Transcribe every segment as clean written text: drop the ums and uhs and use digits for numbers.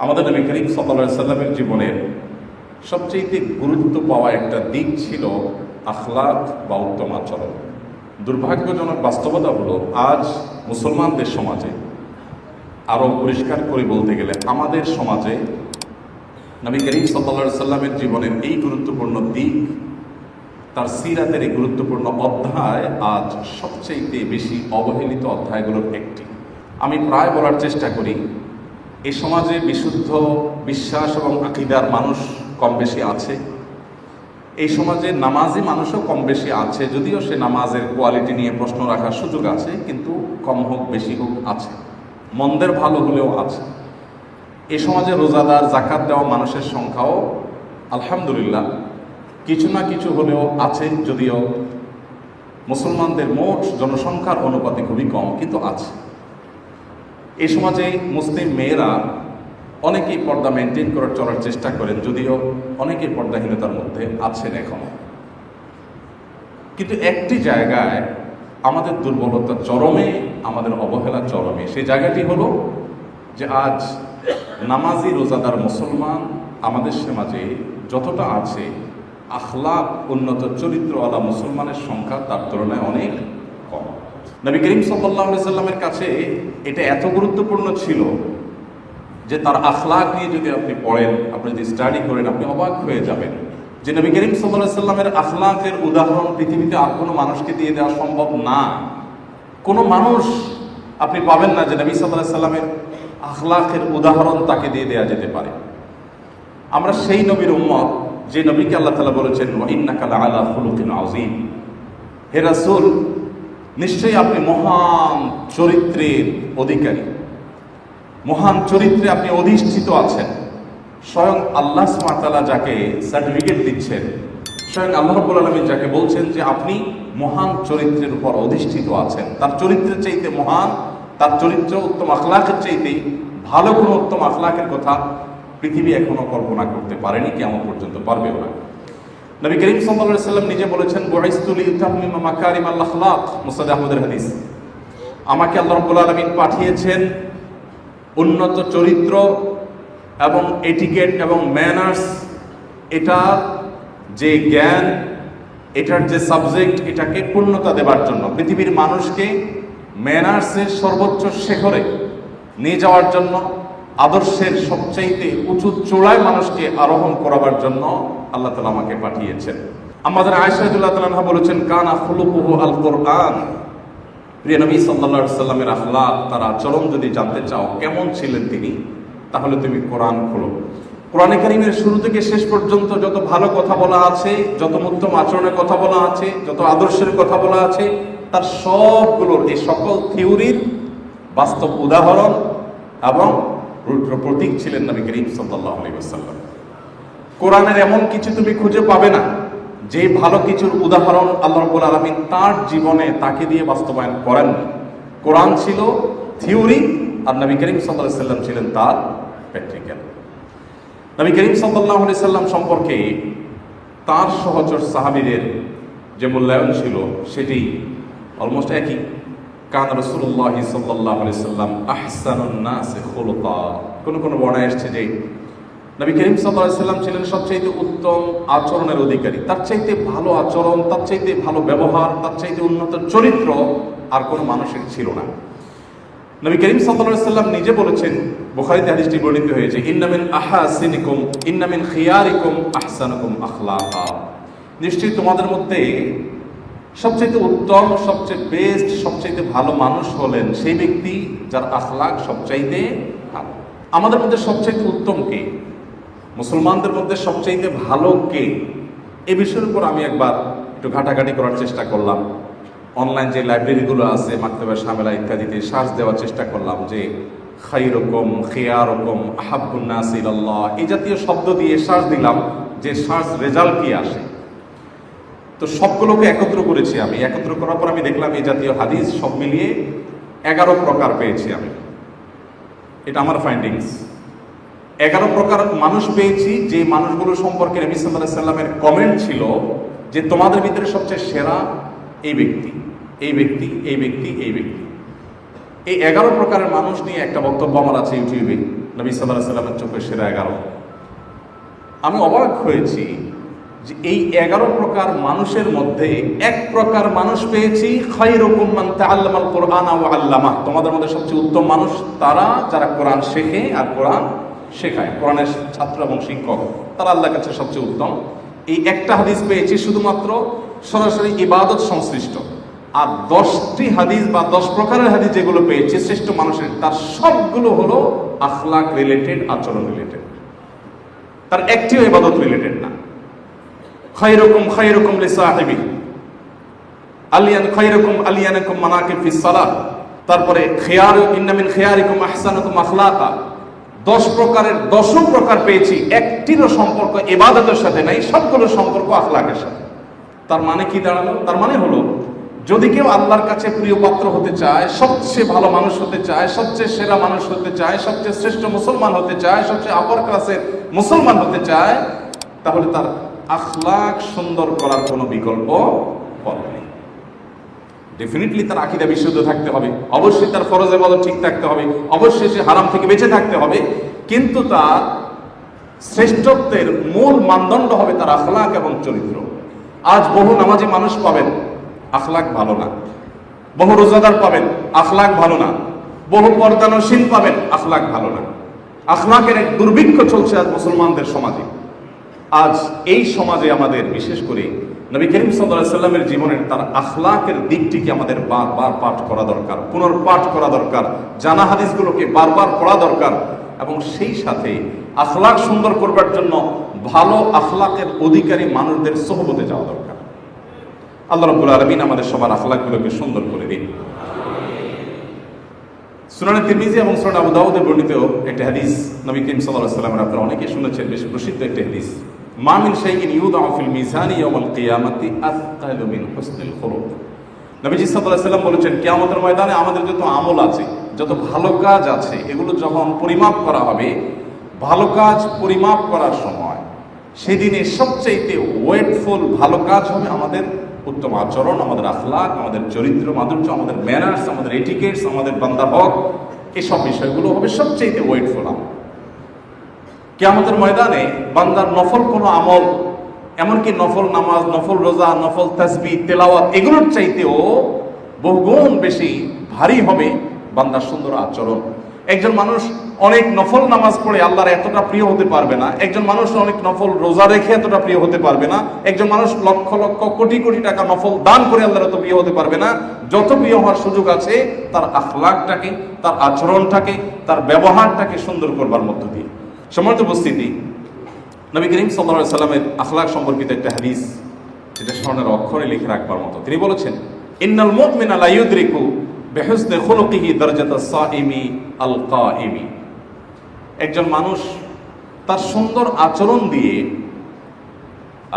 আমাদের নবী করিম সাল্লাল্লাহু আলাইহি সাল্লামের জীবনের সবচেয়ে গুরুত্ব পাওয়া একটা দিক ছিল আখলাক বা উত্তম আচরণ। দুর্ভাগ্যজনক বাস্তবতা হলো আজ মুসলমানদের সমাজে, আরও পরিষ্কার করে বলতে গেলে আমাদের সমাজে নবী করিম সাল্লাল্লাহু আলাইহি সাল্লামের জীবনের এই গুরুত্বপূর্ণ দিক, তার সিরাতের এই গুরুত্বপূর্ণ অধ্যায় আজ সবচেয়ে বেশি অবহেলিত অধ্যায়গুলোর একটি। আমি প্রায় বলার চেষ্টা করি, এই সমাজে বিশুদ্ধ বিশ্বাস এবং আকীদার মানুষ কম বেশি আছে, এই সমাজে নামাজি মানুষও কম বেশি আছে, যদিও সে নামাজের কোয়ালিটি নিয়ে প্রশ্ন রাখার সুযোগ আছে, কিন্তু কম হোক বেশি হোক আছে, মন্দের ভালো হলেও আছে। এই সমাজে রোজাদার জাকাত দেওয়া মানুষের সংখ্যাও আলহামদুলিল্লাহ কিছু না কিছু হলেও আছে, যদিও মুসলমানদের মোট জনসংখ্যার অনুপাতে খুবই কম, কিন্তু আছে। এই সমাজে মুসলিম মেয়েরা অনেকেই পর্দা মেনটেন করার চলার চেষ্টা করেন, যদিও অনেকেই পর্দাহীনতার মধ্যে আছেন এখনো। কিন্তু একটি জায়গায় আমাদের দুর্বলতা চরমে, আমাদের অবহেলা চরমে। সেই জায়গাটি হলো যে আজ নামাজি রোজাদার মুসলমান আমাদের সমাজে যতটা আছে, আখলাক উন্নত চরিত্রওয়ালা মুসলমানের সংখ্যা তার তুলনায় অনেক কম। নবী করিম সাল্লাল্লাহু আলাইহি সাল্লামের কাছে এটা এত গুরুত্বপূর্ণ ছিল যে তার আখলাক নিয়ে যদি আপনি পড়েন, আপনি যদি স্টাডি করেন, আপনি অবাক হয়ে যাবেন যে নবী করিম সাল্লাল্লাহু আলাইহি সাল্লামের আখলাকের উদাহরণ পৃথিবীতে আর কোনো মানুষকে দিয়ে দেওয়া সম্ভব না। কোনো মানুষ আপনি পাবেন না যে নবী সাল্লাল্লাহু আলাইহি সাল্লামের আখলাকের উদাহরণ তাকে দিয়ে দেওয়া যেতে পারে। আমরা সেই নবীর উম্মত যে নবীকে আল্লাহ তাআলা বলেছেন ওয়া ইন্নাকা লাআলা খুলুকিন আযীম, হে রাসূল নিশ্চয়ই আপনি মহান চরিত্রের অধিকারী, মহান চরিত্রে আপনি অধিষ্ঠিত আছেন। স্বয়ং আল্লাহ সুবহানাহু ওয়া তাআলা যাকে সার্টিফিকেট দিচ্ছেন, স্বয়ং আল্লাহ রাব্বুল আলামিন যাকে বলছেন যে আপনি মহান চরিত্রের উপর অধিষ্ঠিত আছেন, তার চরিত্রের চাইতে মহান, তার চরিত্র উত্তম আখলাকের চাইতে ভালো কোনো উত্তম আখলাকের কথা পৃথিবী এখনো কল্পনা করতে পারেনি, কিয়ামত পর্যন্ত পারবেও না। নবী করিম সাল্লাল্লাহু আলাইহি সাল্লাম নিজে বলেছেন বুইসতু লিউতাম্মিমা মাকারিমাল আখলাক, মুসনাদ আহমদের হাদিস। আমাকে আল্লাহ রাব্বুল আলামিন পাঠিয়েছেন উন্নত চরিত্র এবং এটিকেট এবং ম্যানার্স, এটার যে জ্ঞান, এটার যে সাবজেক্ট, এটাকে পূর্ণতা দেবার জন্য, পৃথিবীর মানুষকে ম্যানার্সের সর্বোচ্চ শিখরে নিয়ে যাওয়ার জন্য, আদর্শের সবচাইতে উঁচু চূড়ায় মানুষকে আরোহণ করাবার জন্য আল্লাহ তাআলা আমাকে পাঠিয়েছেন। আমাদের আয়েশা রাদিয়াল্লাহু তাআলা আনহা বলেছেন কানা খুলুকুহু আল কোরআন। প্রিয় নবী সাল্লাল্লাহু আলাইহি সাল্লামের আখলাক, তার আচরণ যদি জানতে চাও কেমন ছিলেন তিনি, তাহলে তুমি কোরআন খোলো। কোরআনে কারীমের শুরু থেকে শেষ পর্যন্ত যত ভালো কথা বলা আছে, যত উত্তম আচরণের কথা বলা আছে, যত আদর্শের কথা বলা আছে, তার সবগুলোর এই সকল থিওরির বাস্তব উদাহরণ এবং প্রতীক ছিলেন নবী করিম সাল্লাল্লাহু আলাইহি ওয়াসাল্লাম। কোরআনের এমন কিছু তুমি খুঁজে পাবে না যে ভালো কিছুর উদাহরণ আল্লাহ রাব্বুল আলামিন তার জীবনে তাকে দিয়ে বাস্তবায়ন করেন। কোরআন ছিল থিওরি আর নবী করিম সাল্লাল্লাহু আলাইহি ওয়াসাল্লাম ছিলেন তার প্র্যাকটিক্যাল। নবী করিম সাল্লাল্লাহু আলাইহি ওয়াসাল্লাম সম্পর্কে তার সহচর সাহাবীদের যে মূল্যায়ন ছিল সেটি অলমোস্ট একই। কান রাসূলুল্লাহ সাল্লাল্লাহু আলাইহি ওয়াসাল্লাম আহসানুন নাসি খুলুকা। কোন বর্ণনায় এসেছে যে নবী করিম সাল্লাল্লাহু আলাইহি ওয়াসাল্লাম ছিলেন সবচাইতে উত্তম আচরণের অধিকারী। তার চাইতে ভালো আচরণ, তার চাইতে ভালো ব্যবহার, তার চাইতে উন্নত চরিত্র আর কোনো মানুষের ছিল না। নবী করিম সাল্লাল্লাহু আলাইহি ওয়াসাল্লাম নিজে বলেছেন, বুখারীতে হাদিসটি বর্ণিত হয়েছে, ইন্না মিন আহসানিকুম ইন্না মিন খিয়ারিকুম আহসানুকুম আখলাকা। নিশ্চয়ই তোমাদের মধ্যে সবচেয়ে উত্তম, সবচেয়ে বেস্ট, সবচেয়ে ভালো মানুষ হলেন সেই ব্যক্তি যার আখলাক সবচাইতে ভালো। আমাদের মধ্যে সবচেয়ে উত্তম কে, মুসলমানদের মধ্যে সবচাইতে ভালো কে, এই বিষয়ের উপর আমি একবার একটু ঘাটাঘাটি করার চেষ্টা করলাম। অনলাইন যে লাইব্রেরিগুলো আছে, মাকতাবা শামেলা ইত্যাদিতে সার্চ দেওয়ার চেষ্টা করলাম যে খায়রুকুম খিয়ারুকুম আহাব্বুন নাস ইলাল্লাহ, এই জাতীয় শব্দ দিয়ে সার্চ দিলাম যে সার্চ রেজাল্ট কি আসে। তো সবগুলোকে একত্র করেছি আমি। একত্র করার পর আমি দেখলাম এই জাতীয় হাদিস সব মিলিয়ে 11 প্রকার পেয়েছি আমি। এটা আমার ফাইন্ডিংস। 11 প্রকার মানুষ পেয়েছি, যে মানুষগুলো সম্পর্কে নবী সাল্লাল্লাহু আলাইহি সাল্লামের কমেন্ট ছিল যে তোমাদের ভিতরে সবচেয়ে সেরা এই ব্যক্তি, এই ব্যক্তি, এই ব্যক্তি, এই ব্যক্তি। এই 11 প্রকারের মানুষ নিয়ে একটা বক্তব্য আমার আছে ইউটিউবে, নবী সাল্লাল্লাহু আলাইহি ওয়াসাল্লামের চোখের সেরা 11। আমি অবাক হয়েছি যে এই 11 প্রকার মানুষের মধ্যে এক প্রকার মানুষ পেয়েছি, খায়রুকুম মান তাআল্লামাল কুরআনা ওয়া আল্লামা। তোমাদের মধ্যে সবচেয়ে উত্তম মানুষ তারা যারা কোরআন শেখে আর কোরআন শেখায়, কোরআনের ছাত্র এবং শিক্ষক, তারা আল্লাহর কাছে সবচেয়ে উত্তম। এই একটা হাদিস পেয়েছি শুধুমাত্র সরাসরি ইবাদত সংশ্লিষ্ট। আর 10টি হাদিস বা 10 প্রকারের হাদিস যেগুলো পেয়েছি শ্রেষ্ঠ মানুষের, তার সবগুলো হলো আখলাক রিলেটেড, আচরণ রিলেটেড, তার একটিও ইবাদত রিলেটেড না। খায়রুকুম খায়রুকুম লিসাহিবি আলিয়ান খায়রুকুম আলিয়ানাকুম মানাকিব ফিস সালাহ। তারপরে খিয়ার ইন্না মিন খিয়ারিকুম আহসানুকুম আখলাকা। 10 প্রকারের 10 প্রকার পেয়েছি, একটিরও সম্পর্ক ইবাদতের সাথে নাই, সবগুলো সম্পর্ক আখলাকের সাথে। তার মানে কি দাঁড়ালো? তার মানে হলো যদি কেউ আল্লাহর কাছে প্রিয় পাত্র হতে চায়, সবচেয়ে ভালো মানুষ হতে চায়, সবচেয়ে সেরা মানুষ হতে চায়, সবচেয়ে শ্রেষ্ঠ মুসলমান হতে চায়, সবচেয়ে আপার ক্লাসের মুসলমান হতে চায়, তাহলে তার আখলাক সুন্দর করার কোনো বিকল্প পথ নেই। ডেফিনেটলি তার আকীদা বিশুদ্ধ থাকতে হবে, অবশ্যই তার ফরজ ইবাদত ঠিক থাকতে হবে, অবশ্যই সে হারাম থেকে বেঁচে থাকতে হবে, কিন্তু তার শ্রেষ্ঠত্বের মূল মানদণ্ড হবে তার আখলাক এবং চরিত্র। আজ বহু নামাজি মানুষ পাবেন, আখলাক ভালো না। বহু রোজাদার পাবেন, আখলাক ভালো না। বহু পর্দানশীল পাবেন, আখলাক ভালো না। আখলাকের এক দুর্ভিক্ষ চলছে আজ মুসলমানদের সমাজে। আজ এই সমাজে আমাদের বিশেষ করে নবী করিম সাল্লাল্লাহু আলাইহি ওয়াসাল্লামের জীবনের তার আখলাকের দিকটিকে আমাদের বারবার পাঠ করা দরকার, পুনর্পাঠ করা দরকার, জানা হাদিসগুলোকে বারবার পড়া দরকার, এবং সেই সাথে আখলাক সুন্দর করবার জন্য ভালো আখলাকের অধিকারী মানুষদের সোহবতে যাওয়া দরকার। আল্লাহ রাব্বুল আলামিন আমাদের সবার আখলাকগুলোকে সুন্দর করে দিন। সুনানে তিরমিজি এবং সুনানে আবু দাউদে বর্ণিত একটা হাদিস, নবী করিম সাল্লাল্লাহু আলাইহি ওয়াসাল্লাম, আপনারা অনেকেই শুনেছেন, বেশ প্রসিদ্ধ একটা হাদিস, মা মিন শাইইন ইউদাউ ফিল মিজানি ইয়াওমাল কিয়ামাতি আথকালু মিন হুসনিল খুলুক। নবীজি সাল্লাল্লাহু আলাইহি ওয়াসাল্লাম বলেছেন, কিয়ামতের ময়দানে আমাদের যত আমল আছে, যত ভালো কাজ আছে, এগুলো যখন পরিমাপ করা হবে, ভালো কাজ পরিমাপ করার সময় সেদিনে সবচাইতে ওয়েটফুল ভালো কাজ হবে আমাদের উত্তম আচরণ, আমাদের আখলাক, আমাদের চরিত্র মাধুর্য, আমাদের ম্যানার্স, আমাদের এটিকেটস, আমাদের বান্দা হক, এসব বিষয়গুলো হবে সবচাইতে ওয়েটফুল আমল। কিয়ামতের ময়দানে বান্দার নফল কোনো আমল, এমনকি নফল নামাজ, নফল রোজা, নফল তাসবিহ, তেলাওয়াত, এগুলোর চাইতেও বহুগুণ বেশি ভারী হবে বান্দার সুন্দর আচরণ। একজন মানুষ অনেক নফল নামাজ পড়ে আল্লাহর এতটা প্রিয় হতে পারবে না, একজন মানুষ অনেক নফল রোজা রেখে এতটা প্রিয় হতে পারবে না, একজন মানুষ লক্ষ লক্ষ কোটি কোটি টাকা নফল দান করে আল্লাহর এত প্রিয় হতে পারবে না। যত প্রিয় হওয়ার সুযোগ আছে তার আখলাকটাকে, তার আচরণটাকে, তার ব্যবহারটাকে সুন্দর করবার মধ্য দিয়ে। সম্মানিত উপস্থিতি, নবী করিম সাল্লাল্লাহু আলাইহি ওয়াসাল্লামের আখলাক সম্পর্কিত একটা হাদিস, যেটা স্বর্ণের অক্ষরে লিখে রাখবার মতো। তিনি বলেছেন, ইন্নাল মুমিনা লা ইউদরিকু বিহুসনি খুলুকিহি দারাজাতাস সাইমি আল কাইমি। একজন মানুষ তার সুন্দর আচরণ দিয়ে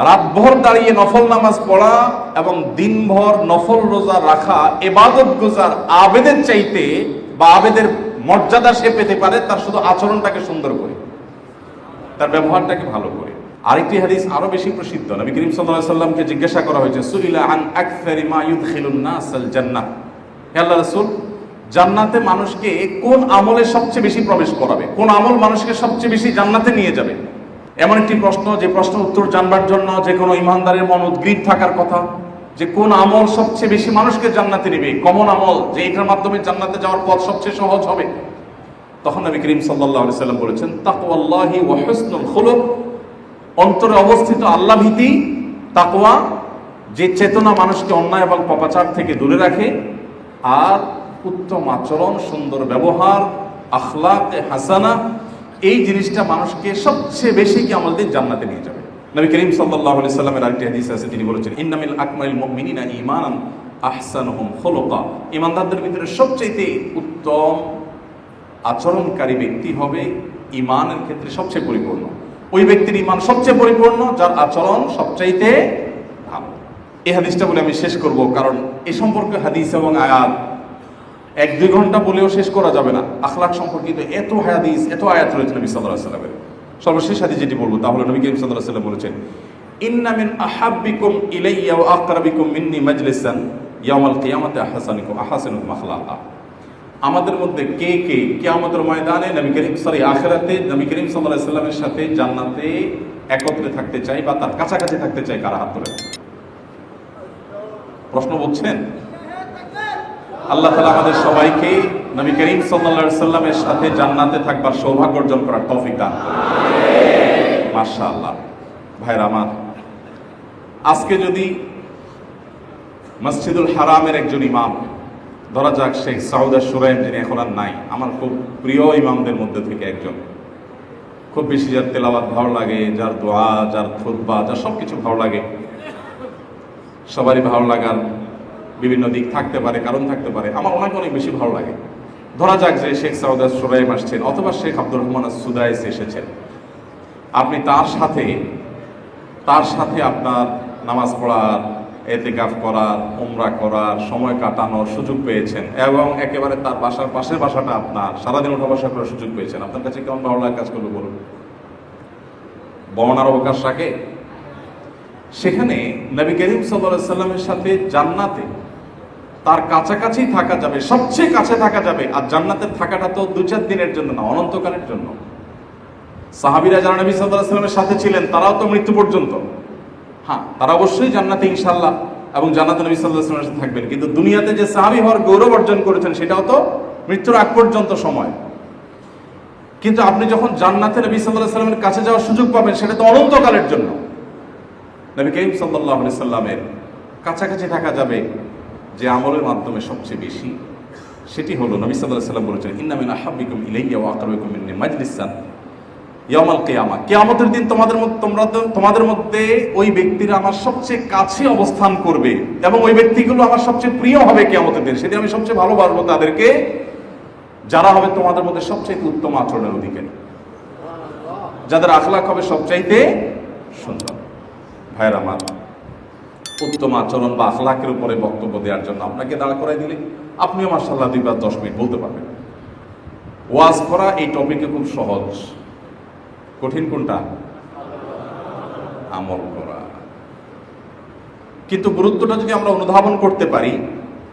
রাতভর দাঁড়িয়ে নফল নামাজ পড়া এবং দিনভর নফল রোজা রাখা ইবাদত গুজার আবেদের চাইতে বা আবেদের মর্যাদা সে পেতে পারে তার শুধু আচরণটাকে সুন্দর করে, তার ব্যবহারটাকে ভালো করে। আরেকটি হাদিস আরো বেশি প্রসিদ্ধ, নবী করিম সাল্লাল্লাহু আলাইহি ওয়াসাল্লামকে জিজ্ঞাসা করা হয়েছে, সুইলা আন আকসারি মা ইউদখিলুন নাস আল জান্নাহ, হে আল্লাহর রাসূল, জান্নাতে মানুষকে কোন আমলে সবচেয়ে বেশি প্রবেশ করাবে, কোন আমল মানুষকে সবচেয়ে বেশি জান্নাতে নিয়ে যাবে? এমন একটি প্রশ্ন, যে প্রশ্ন উত্তর জানবার জন্য যে কোনো ইমানদারের মন উদ্গ্রীব থাকার কথা, যে কোন আমল সবচেয়ে বেশি মানুষকে জান্নাতে নেবে, কমন আমল, যে এটার মাধ্যমে জান্নাতে যাওয়ার পথ সবচেয়ে সহজ হবে। তখন নবী করিম সাল্লাল্লাহু আলাইহি ওয়াসাল্লাম বলেছেন, তাকওয়াল্লাহি ওয়া হুসনুল খুলুক, অন্তরে অবস্থিত আল্লাহ ভীতি, তাকওয়া, যে চেতনা মানুষকে অন্যায় এবং পাপাচার থেকে দূরে রাখে, আর উত্তম আচরণ, সুন্দর ব্যবহার, আখলাকে হাসানা, এই জিনিসটা মানুষকে সবচেয়ে বেশি কি আমল দিয়ে জান্নাতে নিয়ে যাবে। নবী করিম সাল্লাল্লাহু আলাইহি ওয়াসাল্লামের আরেকটি হাদিস আছে, তিনি বলেছেন, ইন্না মিন আকমালিল মুমিনিনা ঈমানান আহসানুহুম খুলুকা। ঈমানদারদের ভিতরে সবচেয়ে উত্তম আচরণকারী ব্যক্তি হবে ঈমানের ক্ষেত্রে সবচেয়ে পরিপূর্ণ। ওই ব্যক্তির ঈমান সবচেয়ে পরিপূর্ণ যার আচরণ সবচাইতে ভালো। এই হাদিসটা বলে আমি শেষ করব, কারণ এ সম্পর্কে হাদিস এবং আয়াত 1-2 ঘন্টা বলেও শেষ করা যাবে না। আখলাক সম্পর্কিত এত হাদিস, এত আয়াত রয়েছে নবী সাল্লাল্লাহু আলাইহি ওয়াসাল্লামের। সর্বশেষ হাদিস যেটি বলবো তা হলো, নবী করিম সাল্লাল্লাহু আলাইহি ওয়াসাল্লাম বলেছেন, ইন্না মিন আহাব্বিকুম ইলাইয়া ওয়া আকরাবিকুম মিন্নি মাজলিসান ইয়াওমাল কিয়ামাতি আহসানুকুম আখলাকা। আমাদের মধ্যে কে কে কিয়ামতের ময়দানে আখিরাতে নবী করিম সাল্লাল্লাহু আলাইহি সাল্লামের সাথে জান্নাতে একত্রে থাকতে চাই বা তার কাছাকাছি থাকতে চাই? কারা হাত তোলেন? প্রশ্ন বুঝছেন? আল্লাহ তাআলা আমাদের সবাইকে নবী করিম সাল্লাল্লাহু আলাইহি সাল্লামের সাথে জান্নাতে থাকবার সৌভাগ্য অর্জন করার তৌফিক দান করুন। মাশাআল্লাহ। ভাইরা আমার, আজকে যদি মসজিদুল হারামের একজন ইমাম, ধরা যাক শেখ সাউদা সুরাইম, যিনি এখন আর নাই, আমার খুব প্রিয় ইমামদের মধ্যে থেকে একজন, খুব বেশি যার তেলাওয়াত ভালো লাগে, যার দোয়া, যার খুতবা, যার সব কিছু ভালো লাগে, সবারই ভালো লাগার বিভিন্ন দিক থাকতে পারে, কারণ থাকতে পারে, আমার ওনাকে অনেক বেশি ভালো লাগে। ধরা যাক যে শেখ সাউদা সুরাইম আসছেন অথবা শেখ আব্দুর রহমান সুদাইস এসেছেন, আপনি তার সাথে আপনার নামাজ পড়ার, এতেকাফ করার, উমরা করার, সময় কাটানোর সুযোগ পেয়েছেন এবং একেবারে তার বাসার পাশের বাসাটা আপনার, সারাদিন উঠা বসা করার সুযোগ পেয়েছেন। আপনার কাছে কেমন ভালো লাগে কাজ করবে বলুন? বর্ণনার অবকাশ রাখে? সেখানে নবী করিম সাল্লাল্লাহু আলাইহি সাল্লামের সাথে জান্নাতে তার কাছাকাছি থাকা যাবে, সবচেয়ে কাছে থাকা যাবে। আর জান্নাতের থাকাটা তো 2-4 দিনের জন্য না, অনন্তকালের জন্য। সাহাবীরা যারা নবী সাল্লাল্লাহু আলাইহি সাল্লামের সাথে ছিলেন তারাও তো মৃত্যু পর্যন্ত, হ্যাঁ, তারা অবশ্যই জান্নাতে ইনশাআল্লাহ এবং জান্নাতে নবী সাল্লাল্লাহু আলাইহি সাল্লামের সাথে থাকবেন। কিন্তু দুনিয়াতে যে সাহাবী হওয়ার গৌরব অর্জন করেছেন সেটাও তো মৃত্যুর আগ পর্যন্ত সময়। কিন্তু আপনি যখন জান্নাতে নবী সাল্লাল্লাহু আলাইহি সাল্লামের কাছে যাওয়ার সুযোগ পাবেন সেটা তো অনন্তকালের জন্য। নবী করিম সাল্লাল্লাহু আলাইহি সাল্লামের কাছাকাছি থাকা যাবে যে আমলের মাধ্যমে সবচেয়ে বেশি, সেটি হলো নবী সাল্লাল্লাহু আলাইহি সাল্লাম বলেছেন, ইন্না মিন আহাব্বিকুম ইলাইয়া ওয়া আকরাবিকুম মিন্নি মাজলিসান ইয়াউমাল কিয়ামা। কিয়ামতের দিন তোমাদের মধ্যে ওই ব্যক্তিরা আমার সবচেয়ে কাছে অবস্থান করবে এবং ওই ব্যক্তিগুলো আমার সবচেয়ে প্রিয় হবে কিয়ামতের দিন। সেদিন আমি সবচেয়ে ভালোবাসবো তাদেরকে, যারা হবে তোমাদের মধ্যে সবচেয়ে উত্তম আচরণের অধিকারী, যাদের আখলাক হবে সবচাইতে সুন্দর। ভাইয়ের আমার, উত্তম আচরণ বা আখলাকের উপরে বক্তব্য দেওয়ার জন্য আপনাকে দাঁড়া করাই দিলে আপনিও মাশাআল্লাহ 2 বা 10 মিনিট বলতে পারবেন। ওয়াজ করা এই টপিকে খুব সহজ, কঠিন কোনটা? আমল করা। কিন্তু গুরুত্বটা যদি আমরা অনুধাবন করতে পারি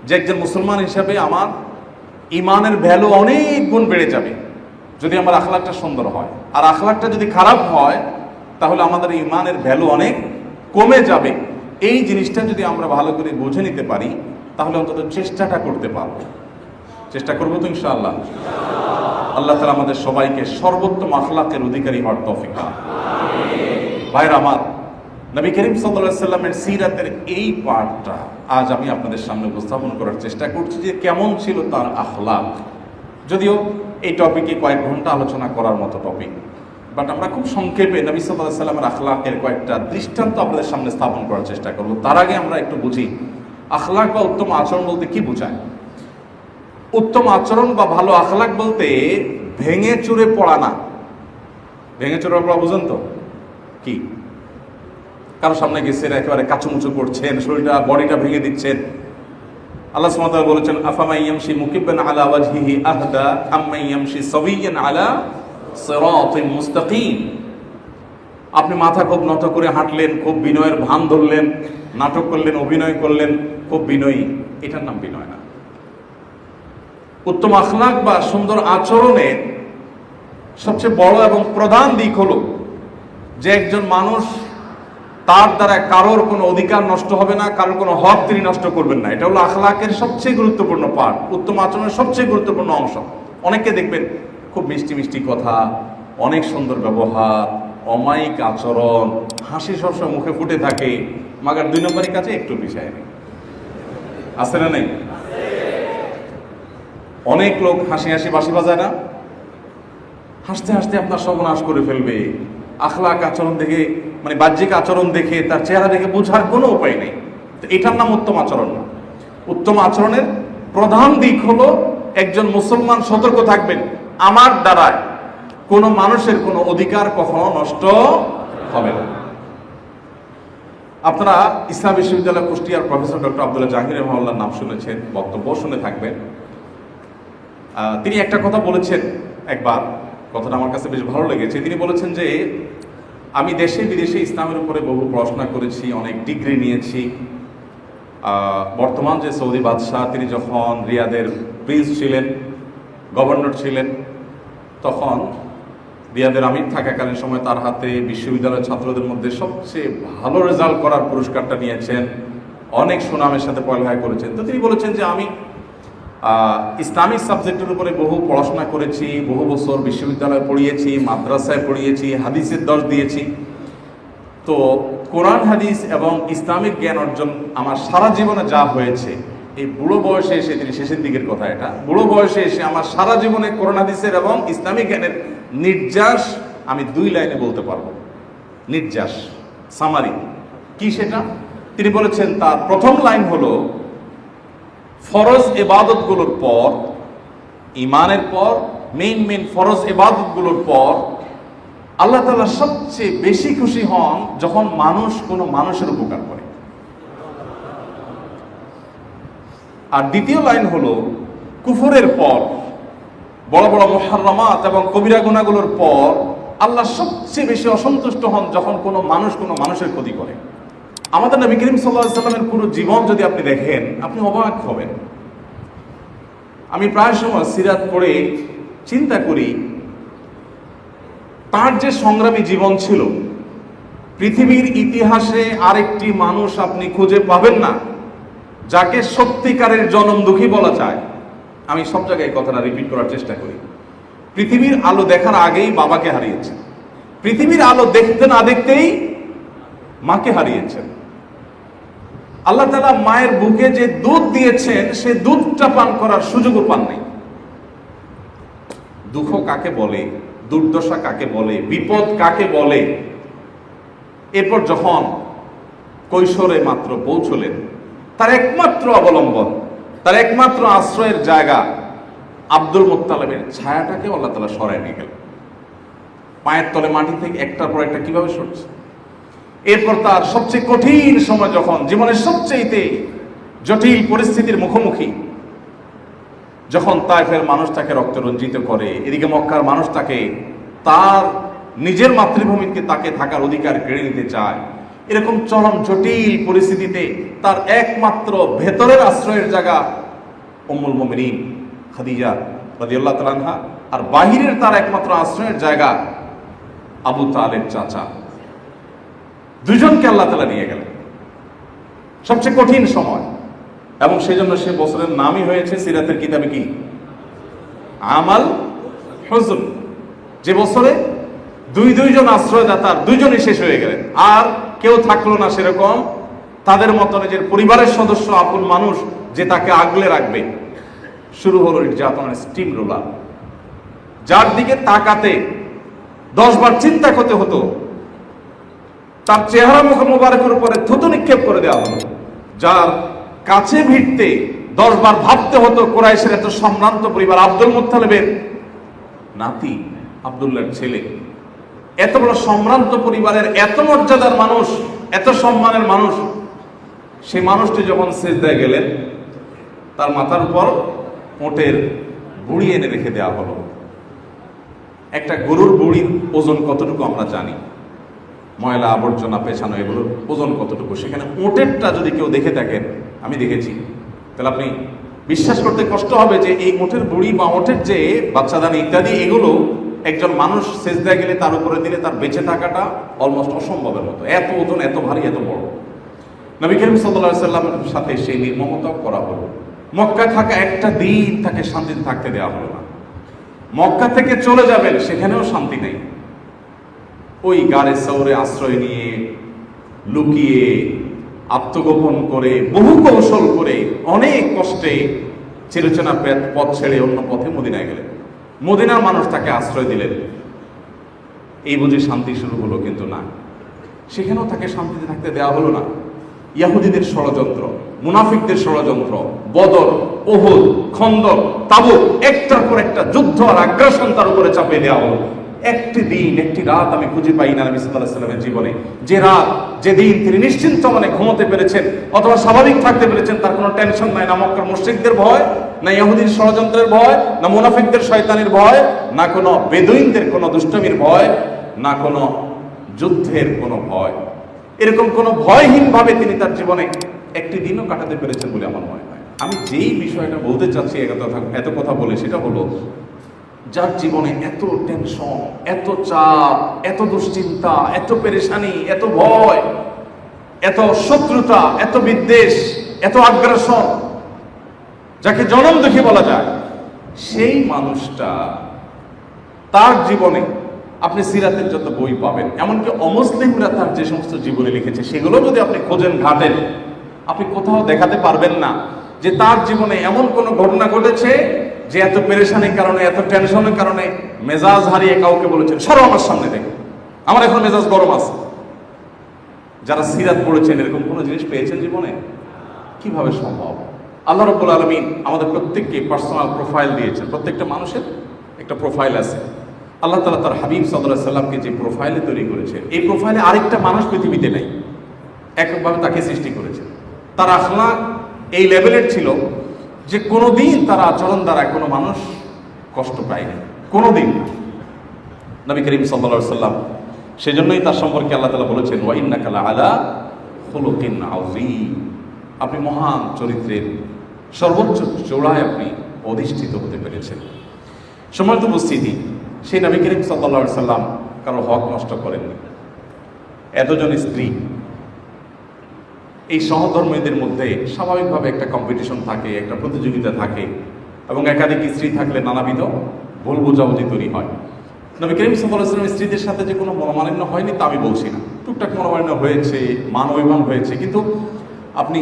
যে একজন মুসলমান হিসাবে আমার ইমানের ভ্যালু অনেক গুণ বেড়ে যাবে যদি আমার আখলাকটা সুন্দর হয়, আর আখলাকটা যদি খারাপ হয় তাহলে আমাদের ইমানের ভ্যালু অনেক কমে যাবে। এই জিনিসটা যদি আমরা ভালো করে বুঝে নিতে পারি তাহলে অন্তত চেষ্টাটা করতে পারবো। চেষ্টা করবো তো ইনশাআল্লাহ। আল্লাহ তাআলা আমাদের সবাইকে সর্বোত্তম আখলাকের অধিকারী হওয়ার তৌফিক দান। ভাইরা আমার, নবী করিম সাল্লাল্লাহু আলাইহি সাল্লামের সিরাতের এই পার্টটা আজ আমি আপনাদের সামনে উপস্থাপন করার চেষ্টা করছি যে কেমন ছিল তার আখলাক। যদিও এই টপিকে কয়েক ঘন্টা আলোচনা করার মতো টপিক, বাট আমরা খুব সংক্ষেপে নবী সাল্লাল্লাহু আলাইহি সাল্লামের আখলাকের কয়েকটা দৃষ্টান্ত আপনাদের সামনে স্থাপন করার চেষ্টা করব। তার আগে আমরা একটু বুঝি আখলাক বা উত্তম আচরণ বলতে কি বোঝায়। উত্তম আচরণ বা ভালো আখলাক বলতে ভেঙে চুরে পড়া না। ভেঙে চুরে পড়া বুঝেন তো কি? কারো সামনে গেছেন, একেবারে কাচুমুচু করছেন, শরীরটা বডিটা ভেঙে দিচ্ছেন। আল্লাহ সুবহানাহু ওয়া তাআলা বলেছেন, আফামান ইয়ামশি মুকিব্বান আলা ওয়াজহিহি আহদা আম্মান ইয়ামশি সাবিয়ান আলা সিরাতিন মুস্তাকিম। আপনি মাথা খুব নত করে হাঁটলেন, খুব বিনয়ের ভান ধরলেন, নাটক করলেন, অভিনয় করলেন, খুব বিনয়ী, এটার নাম বিনয় না। উত্তম আখলাক বা সুন্দর আচরণের সবচেয়ে বড় এবং প্রধান দিক হলো যে একজন মানুষ, তার দ্বারা কারোর কোনো অধিকার নষ্ট হবে না, কারোর কোনো হক তিনি নষ্ট করবেন না। এটা হলো আখলাকের সবচেয়ে গুরুত্বপূর্ণ পার্ট, উত্তম আচরণের সবচেয়ে গুরুত্বপূর্ণ অংশ। অনেকে দেখবেন খুব মিষ্টি মিষ্টি কথা, অনেক সুন্দর ব্যবহার, অমায়িক আচরণ, হাসি সবসময় মুখে ফুটে থাকে, মাগার 2 নম্বরের কাছে একটু পিছায় নেই। আছে না নেই? অনেক লোক হাসি হাসি বাঁশি বাজায় না, হাসতে হাসতে আপনার সর্বনাশ করে ফেলবে। আখলাক আচরণ দেখে, মানে বাহ্যিক আচরণ দেখে, তার চেহারা দেখে বোঝার কোনো উপায় নেই। তো এটার নাম উত্তম আচরণ না। উত্তম আচরণের প্রধান দিক হলো একজন মুসলমান সতর্ক থাকবেন, আমার দ্বারায় কোনো মানুষের কোনো অধিকার কখনো নষ্ট হবে না। আপনারা ইসলাম বিশ্ববিদ্যালয় কুষ্টিয়ার প্রফেসর ডক্টর আব্দুল্লাহ জাহাঙ্গীর রহমাতুল্লাহর নাম শুনেছেন, বক্তব্য শুনে থাকবেন। তিনি একটা কথা বলেছেন একবার, কথাটা আমার কাছে বেশ ভালো লেগেছে। তিনি বলেছেন যে আমি দেশে বিদেশে ইসলামের উপরে বহু পড়াশোনা করেছি, অনেক ডিগ্রি নিয়েছি। বর্তমান যে সৌদি বাদশাহ, তিনি যখন রিয়াদের প্রিন্স ছিলেন, গভর্নর ছিলেন। তখন রিয়াদের আমির থাকাকালীন সময় তার হাতে বিশ্ববিদ্যালয়ের ছাত্রদের মধ্যে সবচেয়ে ভালো রেজাল্ট করার পুরস্কারটা নিয়েছেন, অনেক সুনামের সাথে পড়ালেখা করেছেন। তো তিনি বলেছেন যে আমি ইসলামিক সাবজেক্টের উপরে বহু পড়াশোনা করেছি, বহু বছর বিশ্ববিদ্যালয়ে পড়িয়েছি, মাদ্রাসায় পড়িয়েছি, হাদিসের দর্শ দিয়েছি। তো কোরআন হাদিস এবং ইসলামিক জ্ঞান অর্জন আমার সারা জীবনে যা হয়েছে, এই বুড়ো বয়সে এসে, তিনি শেষের দিকের কথা এটা, বুড়ো বয়সে এসে আমার সারা জীবনে কোরআন হাদিসের এবং ইসলামিক জ্ঞানের নির্যাস আমি 2 লাইনে বলতে পারবো। নির্যাস, সামারি কি সেটা? তিনি বলেছেন তার প্রথম লাইন হলো, ফরজ ইবাদতগুলোর পর, ইমানের পর, মেইন ফরজ ইবাদতগুলোর পর আল্লাহ তাআলা সবচেয়ে বেশি খুশি হন যখন মানুষ কোনো মানুষের উপকার করে। আর দ্বিতীয় লাইন হলো, কুফরের পর, বড় বড় মুহাররামাত এবং কবিরা গুনাহগুলোর পর আল্লাহ সবচেয়ে বেশি অসন্তুষ্ট হন যখন কোনো মানুষ কোনো মানুষের ক্ষতি করে। আমাদের নবী করিম সাল্লাল্লাহু আলাইহি ওয়াসাল্লামের পুরো জীবন যদি আপনি দেখেন, আপনি অবাক হবেন। আমি প্রায় সময় সিরাত পড়ে চিন্তা করি, তার যে সংগ্রামী জীবন ছিল, পৃথিবীর ইতিহাসে আরেকটি মানুষ আপনি খুঁজে পাবেন না যাকে সত্যিকারের জনম দুঃখী বলা যায়। আমি সব জায়গায় কথাটা রিপিট করার চেষ্টা করি। পৃথিবীর আলো দেখার আগেই বাবাকে হারিয়েছেন, পৃথিবীর আলো দেখতে না দেখতেই মাকে হারিয়েছেন। আল্লাহ তাআলা মায়ের বুকে যে দুধ দিয়েছেন, সে দুধটা পান করার সুযোগও পান নাই। দুঃখ কাকে বলে, দুর্দশা কাকে বলে, বিপদ কাকে বলে, এরপর যখন কৈশোরে মাত্র পৌঁছলেন, তার একমাত্র অবলম্বন, তার একমাত্র আশ্রয়ের জায়গা আব্দুল মুত্তালিবের ছায়াটাকে আল্লাহ তাআলা সরায় নিয়ে গেলেন। পায়ের তলে মাটি থেকে একটার পর একটা কিভাবে সরছে। এরপর তার সবচেয়ে কঠিন সময়, যখন জীবনের সবচেয়ে জটিল পরিস্থিতির মুখোমুখি, যখন তায়েফের মানুষ তাকে রক্ত রঞ্জিত করে, এদিকে মক্কার মানুষ তাকে তার নিজের মাতৃভূমিকে তাকে থাকার অধিকার কেড়ে নিতে চায়, এরকম চরম জটিল পরিস্থিতিতে তার একমাত্র ভেতরের আশ্রয়ের জায়গা উম্মুল মুমিনিন খাদিজা রাদিয়াল্লাহু তাআলা আনহা, আর বাহিরের তার একমাত্র আশ্রয়ের জায়গা আবু তালেব চাচা। দুজনকে আল্লাহ তাআলা নিয়ে গেলেন সবচেয়ে কঠিন সময়, এবং সেই জন্য সে বছরের নামই হয়েছে সিরাতের কিতাবে কি, আমাল হুজন। যে বছরে দুইজন আশ্রয়দাতার দুইজনই শেষ হয়ে গেলেন, আর কেউ থাকলো না সেরকম তাদের মতো নিজের পরিবারের সদস্য, আপন মানুষ যে তাকে আগলে রাখবে। শুরু হলো নির্যাতনের স্টিম রোলার, যার দিকে তাকাতে 10 বার চিন্তা করতে হতো, তার চেহারা মুখ মোবারকের উপরে থুতু নিক্ষেপ করে দেওয়া হতো, যার কাছে ভিড়তে 10 বার ভাবতে হতো কুরাইশের এত সম্ভ্রান্ত পরিবার, আব্দুল মুত্তালিবের নাতি, আব্দুল্লাহর ছেলে, এত বড় সম্ভ্রান্ত পরিবারের এত মর্যাদার মানুষ, এত সম্মানের মানুষ, সেই মানুষটি যখন সিজদায় গেলেন, তার মাথার উপর ওটের বুড়ি এনে রেখে দেওয়া হলো। একটা গরুর বুড়ির ওজন কতটুকু আমরা জানি, ময়লা আবর্জনা পেছানো এগুলোর ওজন কতটুকু, সেখানে ওটেরটা যদি কেউ দেখে থাকেন, আমি দেখেছি, তাহলে আপনি বিশ্বাস করতে কষ্ট হবে যে এই ওটের বুড়ি বা ওটের যে বাচ্চাদানি ইত্যাদি, এগুলো একজন মানুষ সেজদায় গেলে তার উপরে দিলে তার বেঁচে থাকাটা অলমোস্ট অসম্ভবের মতো, এত ওজন, এত ভারী, এত বড়। নবী করিম সাল্লাল্লাহু আলাইহি সাল্লামের সাথে সেই নির্মমতাও করা হলো। মক্কায় থাকা একটা দিন তাকে শান্তিতে থাকতে দেওয়া হলো না। মক্কা থেকে চলে যাবেন, সেখানেও শান্তি নেই। ওই গাড়ে সৌরে আশ্রয় নিয়ে, লুকিয়ে, আত্মগোপন করে, বহু কৌশল করে, অনেক কষ্টে চিরচেনা পথ ছেড়ে অন্য পথে মদিনায় গেলেন। মদিনার মানুষ তাকে আশ্রয় দিলেন, এই বুঝে শান্তি শুরু হলো, কিন্তু না, সেখানেও তাকে শান্তিতে থাকতে দেওয়া হলো না। ইহুদিদের ষড়যন্ত্র, মুনাফিকদের ষড়যন্ত্র, বদর, উহুদ, খন্দক, তাবুক, একটার পর একটা যুদ্ধ আর আগ্রাসন তার উপরে চাপিয়ে দেওয়া হলো। একটি দিন, একটি রাত আমি খুঁজে পাই না নবী সাল্লাল্লাহু আলাইহি ওয়াসাল্লামের জীবনে, যে রাত, যেদিন তিনি নিশ্চিন্ত মনে ঘুমোতে পেরেছেন অথবা স্বাভাবিক থাকতে পেরেছেন, তার কোনো টেনশন নাই, না মক্কার মুশরিকদের ভয়, না ইহুদির ষড়যন্ত্রের ভয়, না মুনাফিকদের শয়তানির ভয়, না কোনো বেদুইনদের কোনো দুষ্টমির ভয়, না কোনো যুদ্ধের কোনো ভয়। এরকম কোনো ভয়হীন ভাবে তিনি তার জীবনে একটি দিনও কাটাতে পেরেছেন বলে আমার মনে হয়। আমি যেই বিষয়টা বলতে চাচ্ছি এত কথা বলে, সেটা হলো যার জীবনে এত টেনশন, এত চাপ, এত দুশ্চিন্তা, এত পেরেশানি, এত ভয়, এত শত্রুতা, এত বিদ্বেষ, এত আগ্রাসন, যাকে জনম দুঃখী বলা যায়, সেই মানুষটা তার জীবনে আপনি সিরাতের যত বই পাবেন, এমনকি অমুসলিমরা তার যে সমস্ত জীবনে লিখেছে সেগুলো যদি আপনি খোঁজেন, ঘাটেন, আপনি কোথাও দেখাতে পারবেন না যে তার জীবনে এমন কোনো ঘটনা ঘটেছে যে এত পেরেশানির কারণে, এত টেনশনের কারণে মেজাজ হারিয়ে কাউকে বলেছেন সরো আমার সামনে থেকে, আমার এখন মেজাজ গরম আছে। যারা সিরাত পড়েছেন এরকম কোনো জিনিস পেয়েছেন জীবনে? কিভাবে সম্ভব? আল্লাহ রাব্বুল আলামিন আমাদের প্রত্যেককে পার্সোনাল প্রোফাইল দিয়েছেন। প্রত্যেকটা মানুষের একটা প্রোফাইল আছে। আল্লাহ তাআলা তার হাবিব সাল্লাল্লাহু আলাইহি সাল্লামকে যে প্রোফাইলে তৈরি করেছে, এই প্রোফাইলে আরেকটা মানুষ পৃথিবীতে নেই। একভাবে তাকে সৃষ্টি করেছে। তার আখলাক এই লেভেলের ছিল যে কোনোদিন তার আচরণ দ্বারা কোনো মানুষ কষ্ট পায়নি, কোনোদিন। নবী করিম সাল্লাল্লাহু আলাইহি সাল্লাম, সেজন্যই তার সম্পর্কে আল্লাহ তাআলা বলেছেন, ওয়া ইন্নাকা লাআলা খুলুকিন আযীম, আপনি মহান চরিত্রের সর্বোচ্চ চূড়ায় আপনি অধিষ্ঠিত হতে পেরেছেন। সম্মানিত উপস্থিতি, সেই নবী করিম সাল্লাল্লাহু আলাইহি সাল্লাম কারো হক নষ্ট করেননি। এতজন স্ত্রী, এই সহধর্মীদের মধ্যে স্বাভাবিকভাবে একটা কম্পিটিশন থাকে, একটা প্রতিযোগিতা থাকে, এবং একাধিক স্ত্রী থাকলে নানাবিধ ভুল বোঝাবুঝি তৈরি হয়। নবী করিম সাল্লাল্লাহু আলাইহি ওয়াসাল্লাম স্ত্রীদের সাথে যে কোনো মনোমালিন্য হয়নি তা আমি বলছি না, টুকটাক মনোমালিন্য হয়েছে, মান অভিমান হয়েছে, কিন্তু আপনি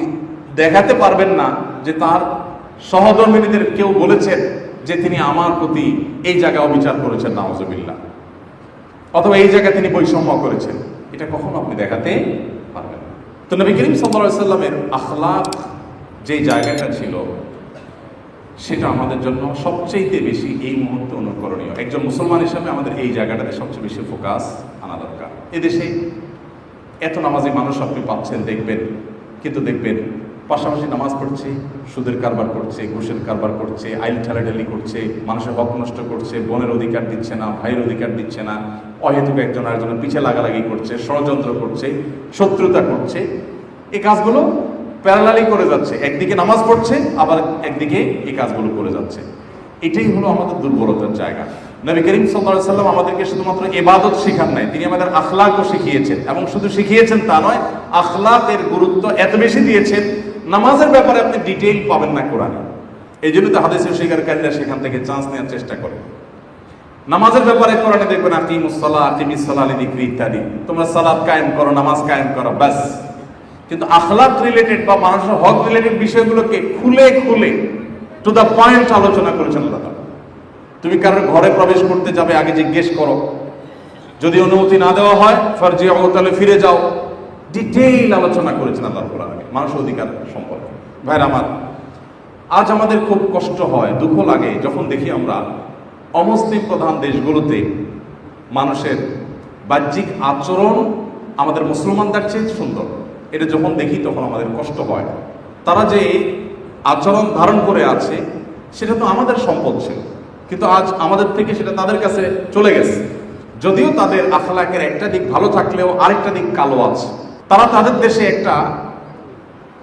দেখাতে পারবেন না যে তার সহধর্মিনীদের কেউ বলেছেন যে তিনি আমার প্রতি এই জায়গায় অবিচার করেছেন, নাউজুবিল্লাহ, অথবা এই জায়গায় তিনি বৈষম্য করেছেন। এটা কখনো আপনি দেখাতে পারবেন না। তো নবী করিম সাল্লাল্লাহু আলাইহি ওয়াসাল্লামের আখলাক যেই জায়গাটা ছিল, সেটা আমাদের জন্য সবচেয়ে বেশি এই মুহূর্তে অনুকরণীয়। একজন মুসলমান হিসাবে আমাদের এই জায়গাটাতে সবচেয়ে বেশি ফোকাস আনা দরকার। এদেশে এত নামাজি মানুষ আপনি পাচ্ছেন, দেখবেন, কিন্তু দেখবেন পাশাপাশি নামাজ পড়ছে, সুদের কারবার করছে, ঘুষের কারবার করছে, আইল ঠেলাঠেলি করছে, মানুষের হক নষ্ট করছে, বোনের অধিকার দিচ্ছে না, ভাইয়ের অধিকার দিচ্ছে না, অহেতুক একজন আরেকজনের পিছে লাগালাগি করছে, ষড়যন্ত্র করছে, শত্রুতা করছে। এই কাজগুলো প্যারালালি করে যাচ্ছে, একদিকে নামাজ পড়ছে, আবার একদিকে এই কাজগুলো করে যাচ্ছে। এটাই হলো আমাদের দুর্বলতার জায়গা। নবী করিম সাল্লাল্লাহু আলাইহি ওয়াসাল্লাম আমাদেরকে শুধুমাত্র ইবাদত শেখান নাই, তিনি আমাদের আখলাকও শিখিয়েছেন। এবং শুধু শিখিয়েছেন তা নয়, আখলাকের গুরুত্ব এত বেশি দিয়েছেন, নামাজের ব্যাপারে আপনি ডিটেইল পাবেন না কোরআনে। এই জন্য তো হাদিসের শিকারকারীরা সেখান থেকে চান্স নেওয়ার চেষ্টা করে। নামাজের ব্যাপারে কোরআনে দেখবেন আকিমুস সালাহ, আকিমিস সালাহ লিযিকরি ইত্যাদি, তোমরা সালাত কায়েম করো, নামাজ কায়েম করো, ব্যাস। কিন্তু আখলাক রিলেটেড বা মানুষের হক রিলেটেড বিষয়গুলোকে খুলে খুলে টু দ্য পয়েন্ট আলোচনা করেছেন আল্লাহ তাআলা। তুমি কারোর ঘরে প্রবেশ করতে যাবে, আগে জিজ্ঞেস করো, যদি অনুমতি না দেওয়া হয় ফারজিউ, তাহলে ফিরে যাও। ডিটেইল আলোচনা করেছেন আল্লাহ কোরআনে মানুষের অধিকার সম্পর্কে। ভাইরা আমার, আজ আমাদের খুব কষ্ট হয়, দুঃখ লাগে যখন দেখি আমরা অমুসলিম প্রধান দেশগুলোতে মানুষের বাহ্যিক আচরণ আমাদের মুসলমানদের চেয়ে সুন্দর। এটা যখন দেখি তখন আমাদের কষ্ট হয়। তারা যে আচরণ ধারণ করে আছে সেটা তো আমাদের সম্পদ ছিল, কিন্তু আজ আমাদের থেকে সেটা তাদের কাছে চলে গেছে। যদিও তাদের আখলাকের একটা দিক ভালো থাকলেও আরেকটা দিক কালো আছে। তারা তাদের দেশে একটা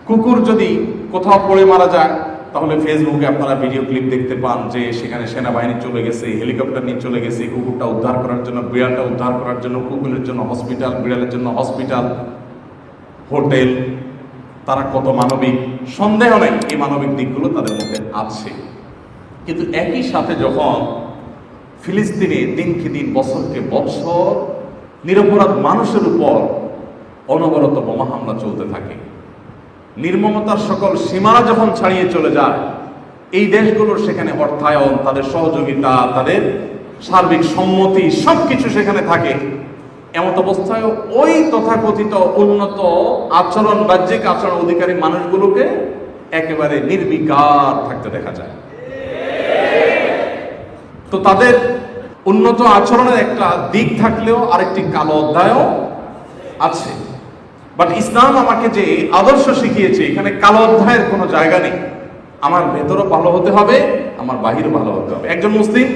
কুকুর যদি কোথাও পড়ে মারা যায়, তাহলে ফেসবুকে আপনারা ভিডিও ক্লিপ দেখতে পান যে সেখানে সেনাবাহিনী চলে গেছে, হেলিকপ্টার নিয়ে চলে গেছে কুকুরটা উদ্ধার করার জন্য, বিড়ালটা উদ্ধার করার জন্য, কুকুরের জন্য হসপিটাল, বিড়ালের জন্য হসপিটাল, হোটেল। তারা কত মানবিক, সন্দেহ নেই এই মানবিক দিকগুলো তাদের মধ্যে আছে। কিন্তু একই সাথে যখন ফিলিস্তিনে দিনকে দিন, বছরকে বছর নিরপরাধ মানুষের উপর অনবরত বোমা হামলা চলতে থাকে, নির্মমতার সকল সীমানা যখন ছাড়িয়ে চলে যায়, এই দেশগুলোর সেখানে অর্থায়ন, তাদের সহযোগিতা, তাদের সার্বিক সম্মতি সবকিছু সেখানে থাকে। এমত অবস্থায় ওই তথাকথিত উন্নত আচরণ, বাহ্যিক আচরণ অধিকারী মানুষগুলোকে একেবারে নির্বিকার থাকতে দেখা যায়। তো তাদের উন্নত আচরণের একটা দিক থাকলেও আরেকটি কালো অধ্যায়ও আছে। বাট ইসলাম আমাকে যে আদর্শ শিখিয়েছে, এখানে কালো অধ্যায়ের কোনো জায়গা নেই। আমার ভেতরও ভালো হতে হবে, আমার বাহিরও ভালো হতে হবে। একজন মুসলিম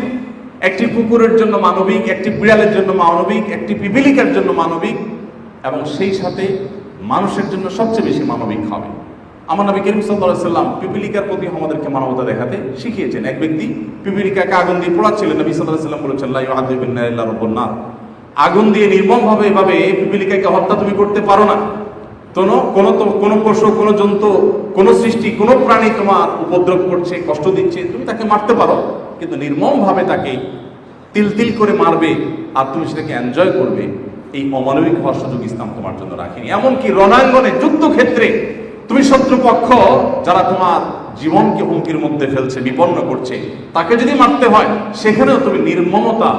একটি কুকুরের জন্য মানবিক, একটি বিড়ালের জন্য মানবিক, একটি পিপিলিকার জন্য মানবিক, এবং সেই সাথে মানুষের জন্য সবচেয়ে বেশি মানবিক হবে। আমার নবী করিম সাল্লাল্লাহু আলাইহি সাল্লাম পিপীলিকার প্রতি আমাদেরকে মানবতা দেখাতে শিখিয়েছেন। এক ব্যক্তি পিপীলিকাকে আগুন দিয়ে পোড়াচ্ছিলেন, নবী সাল্লাল্লাহু আলাইহি সাল্লাম বলেছেন, লা ইউআযিবুন নার ইল্লা রাব্বুন নার। আগুন দিয়ে নির্মমভাবে এভাবে পিপীলিকাকে হত্যা তুমি করতে পারো না। কোনো পশু, কোনো জন্তু, কোনো সৃষ্টি, কোনো প্রাণী তোমার উপদ্রব করছে, কষ্ট দিচ্ছে, তুমি তাকে মারতে পারো, কিন্তু নির্মমভাবে তাকে তিল তিল করে মারবে আর তুমি সেটাকে এনজয় করবে, এই অমানবিক হওয়ার সুযোগ ইসলাম তোমার জন্য রাখেনি। এমনকি রণাঙ্গনে, যুদ্ধক্ষেত্রে তুমি শত্রুপক্ষ যারা তোমার জীবনকে হুমকির মধ্যে ফেলছে, বিপন্ন করছে, তাকে যদি মারতে হয় সেখানেও তুমি নির্মমতা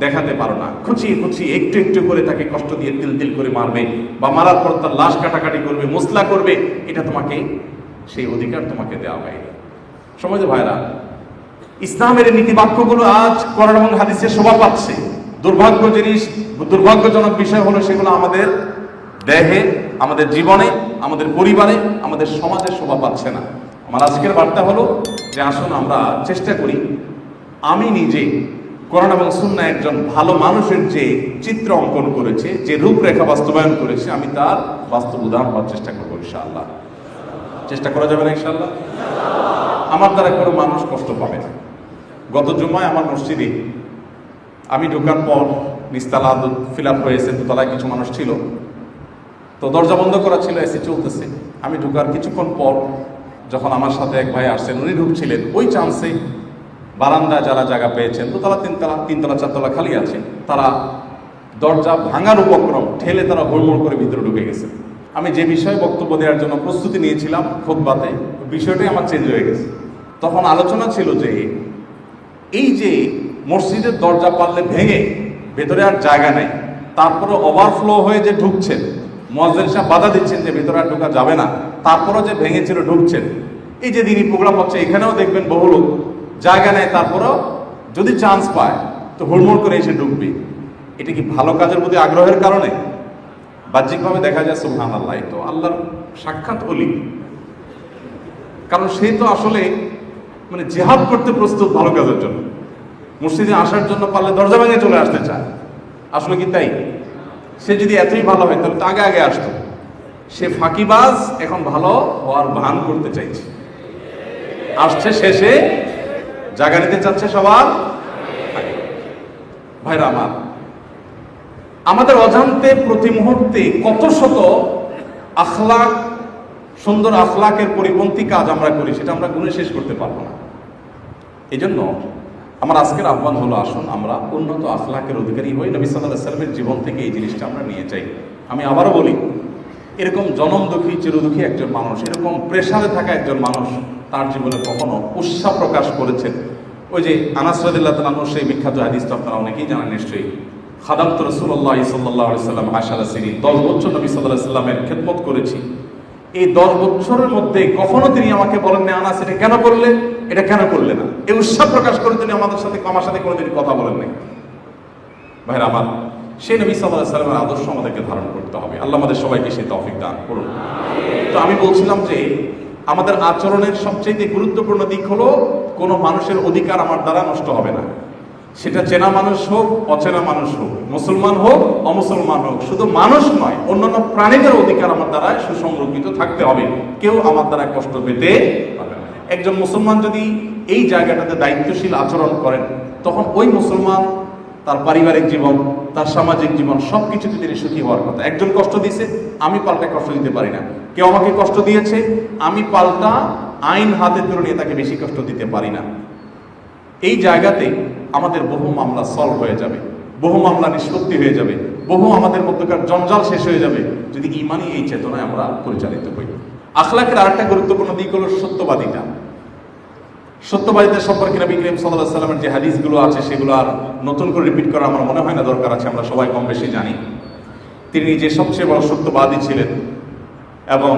দেখাতে পারো না। খুঁচিয়ে খুঁচিয়ে একটু একটু করে তাকে কষ্ট দিয়ে তিল তিল করে মারবে বা মারার পর তার লাশ কাটাকাটি করবে, মুসলা করবে, এটা তোমাকে, সেই অধিকার তোমাকে দেওয়া হয়নি। সমাজে ভাইরা, ইসলামের নীতিবাক্যগুলো আজ কোরআন এবং হাদিসে শোভা পাচ্ছে। দুর্ভাগ্যজনক বিষয় হলো সেগুলো আমাদের দেহে, আমাদের জীবনে, আমাদের পরিবারে, আমাদের সমাজে শোভা পাচ্ছে না। আমার আজকের বার্তা হলো যে আসুন আমরা চেষ্টা করি, আমি নিজে কোরআন এবং সুন্নাহ একজন ভালো মানুষের যে চিত্র অঙ্কন করেছে, যে রূপরেখা বাস্তবায়ন করেছে, আমি তার বাস্তব উদাহরণ হওয়ার চেষ্টা করবো ইনশাআল্লাহ। চেষ্টা করা যাবে না ইনশাআল্লাহ? আমার দ্বারা কোনো মানুষ কষ্ট পাবে না। গত জুমায় আমার মসজিদে আমি ঢোকার পর নিচতলা ফিল আপ হয়েছে, দোতলায় কিছু মানুষ ছিল, তো দরজা বন্ধ করা ছিল, এসি চলতেছে। আমি ঢোকার কিছুক্ষণ পর যখন আমার সাথে এক ভাই আসছেন, উনি ঢুকছিলেন, ওই চান্সে বারান্দায় যারা জায়গা পেয়েছেন, দোতলা, তিনতলা, চারতলা খালি আছে, তারা দরজা ভাঙার উপক্রম ঠেলে তারা হুড়মুড় করে ভিতরে ঢুকে গেছে। আমি যে বিষয়ে বক্তব্য দেওয়ার জন্য প্রস্তুতি নিয়েছিলাম খুতবাতে, বিষয়টাই আমার চেঞ্জ হয়ে গেছে। তখন আলোচনা ছিল যে এই যে মসজিদের দরজা পারলে ভেঙে ভেতরে আর জায়গা নেই, তারপরে ওভারফ্লো হয়ে যে ঢুকছেন, মুয়াজ্জিন সাহেব বাধা দিচ্ছেন যে ভেতরে আর ঢোকা যাবে না, তারপরও যে ভেঙেছিল ঢুকছেন। এই যে দিনই প্রোগ্রাম হচ্ছে, এখানেও দেখবেন বহু লোক জায়গা নেয়, তারপরও যদি চান্স পায় তো হুড়মুড় করে এসে ঢুকবে। এটা কি ভালো কাজের প্রতি আগ্রহের কারণে? বাহ্যিকভাবে দেখা যায় সুবহানাল্লাহ, তো আল্লাহর সাক্ষাৎ ওলি, কারণ সে তো আসলে মানে জিহাদ করতে প্রস্তুত ভালো কাজের জন্য, মসজিদে আসার জন্য পারলে দরজা ভেঙে চলে আসতে চায়। আসলে কি তাই? সে যদি এতই ভালো হয় তাহলে তো আগে আগে আসতো। সে ফাঁকিবাজ, এখন ভালো হওয়ার ভান করতে চাইছে, আসছে শেষে জায়গা নিতে চাচ্ছে সবার। ভাইরা আমার, আমাদের অজান্তে প্রতি মুহূর্তে কত শত আখলাক, সুন্দর আখলাকের পরিপন্থী কাজ আমরা করি, সেটা আমরা গুণে শেষ করতে পারবো না। এই জন্য আমার আজকের আহ্বান হলো, আসুন আমরা উন্নত আখলাকের অধিকারী হই, নবী সাল্লাল্লাহু আলাইহি ওয়াসাল্লামের জীবন থেকে এই জিনিসটা আমরা নিয়ে যাই। আমি আবারও বলি, এরকম জনম দুঃখী, চিরদুঃখী একজন মানুষ, এরকম প্রেসারে থাকা একজন মানুষ তার জীবনে কখনো উৎসাহ প্রকাশ করেছেন। ওই যে আনাস রাদিয়াল্লাহু তাআলা আনহু, সেই বিখ্যাত হাদিসটা আপনারা অনেকেই জানেন নিশ্চয়ই, খাদামতু রাসূলুল্লাহ সাল্লাল্লাহু আলাইহি ওয়াসাল্লাম 10 বছর নবী সাল্লাল্লাহু আলাইহি ওয়াসাল্লামের খেদমত করেছি। এই 10 বছরের মধ্যে কখনো তিনি আমাকে বলেন না, আনাস এটা কেন করলে, এটা কেন করলে না, এই উৎসাহ প্রকাশ করে তিনি আমার সাথে কোনোদিন কথা বলেন নাই। ভাইরা আমার, সেই নবী সাল্লাল্লাহু আলাইহি ওয়াসাল্লামের আদর্শ আমাদেরকে ধারণ করতে হবে। আল্লাহ আমাদের সবাইকে সেই তৌফিক দান করুন। তো আমি বলছিলাম যে আমাদের আচরণের সবচেয়ে গুরুত্বপূর্ণ দিক হলো, কোনো মানুষের অধিকার আমার দ্বারা নষ্ট হবে না। সেটা চেনা মানুষ হোক, অচেনা মানুষ হোক, মুসলমান হোক, অমুসলমান হোক, শুধু মানুষ নয়, অন্যান্য প্রাণীদের অধিকার আমার দ্বারা সুসংরক্ষিত থাকতে হবে। কেউ আমার দ্বারা কষ্ট পেতে পারবে না। একজন মুসলমান যদি এই জায়গাটাতে দায়িত্বশীল আচরণ করেন, তখন ওই মুসলমান তার পারিবারিক জীবন, তার সামাজিক জীবন, সবকিছুতে তিনি সুখী হওয়ার কথা। একজন কষ্ট দিয়েছে, আমি পাল্টা কষ্ট দিতে পারি না। কেউ আমাকে কষ্ট দিয়েছে, আমি পাল্টা আইন হাতে তুলে নিয়ে তাকে বেশি কষ্ট দিতে পারি না। এই জায়গাতে আমাদের বহু মামলা সলভ হয়ে যাবে, বহু মামলা নিষ্পত্তি হয়ে যাবে, বহু আমাদের মধ্যকার জঞ্জাল শেষ হয়ে যাবে, যদি ঈমানি এই চেতনায় আমরা পরিচালিত হই। আখলাকের আরেকটা গুরুত্বপূর্ণ দিক হলো সত্যবাদিতা। সত্যবাদিতা সম্পর্কে নবী করিম সাল্লাল্লাহু আলাইহি ওয়াসাল্লামের যে হাদিসগুলো আছে, সেগুলো আর নতুন করে রিপিট করা আমার মনে হয় না দরকার আছে, আমরা সবাই কম বেশি জানি। তিনি নিজে সবচেয়ে বড় সত্যবাদী ছিলেন এবং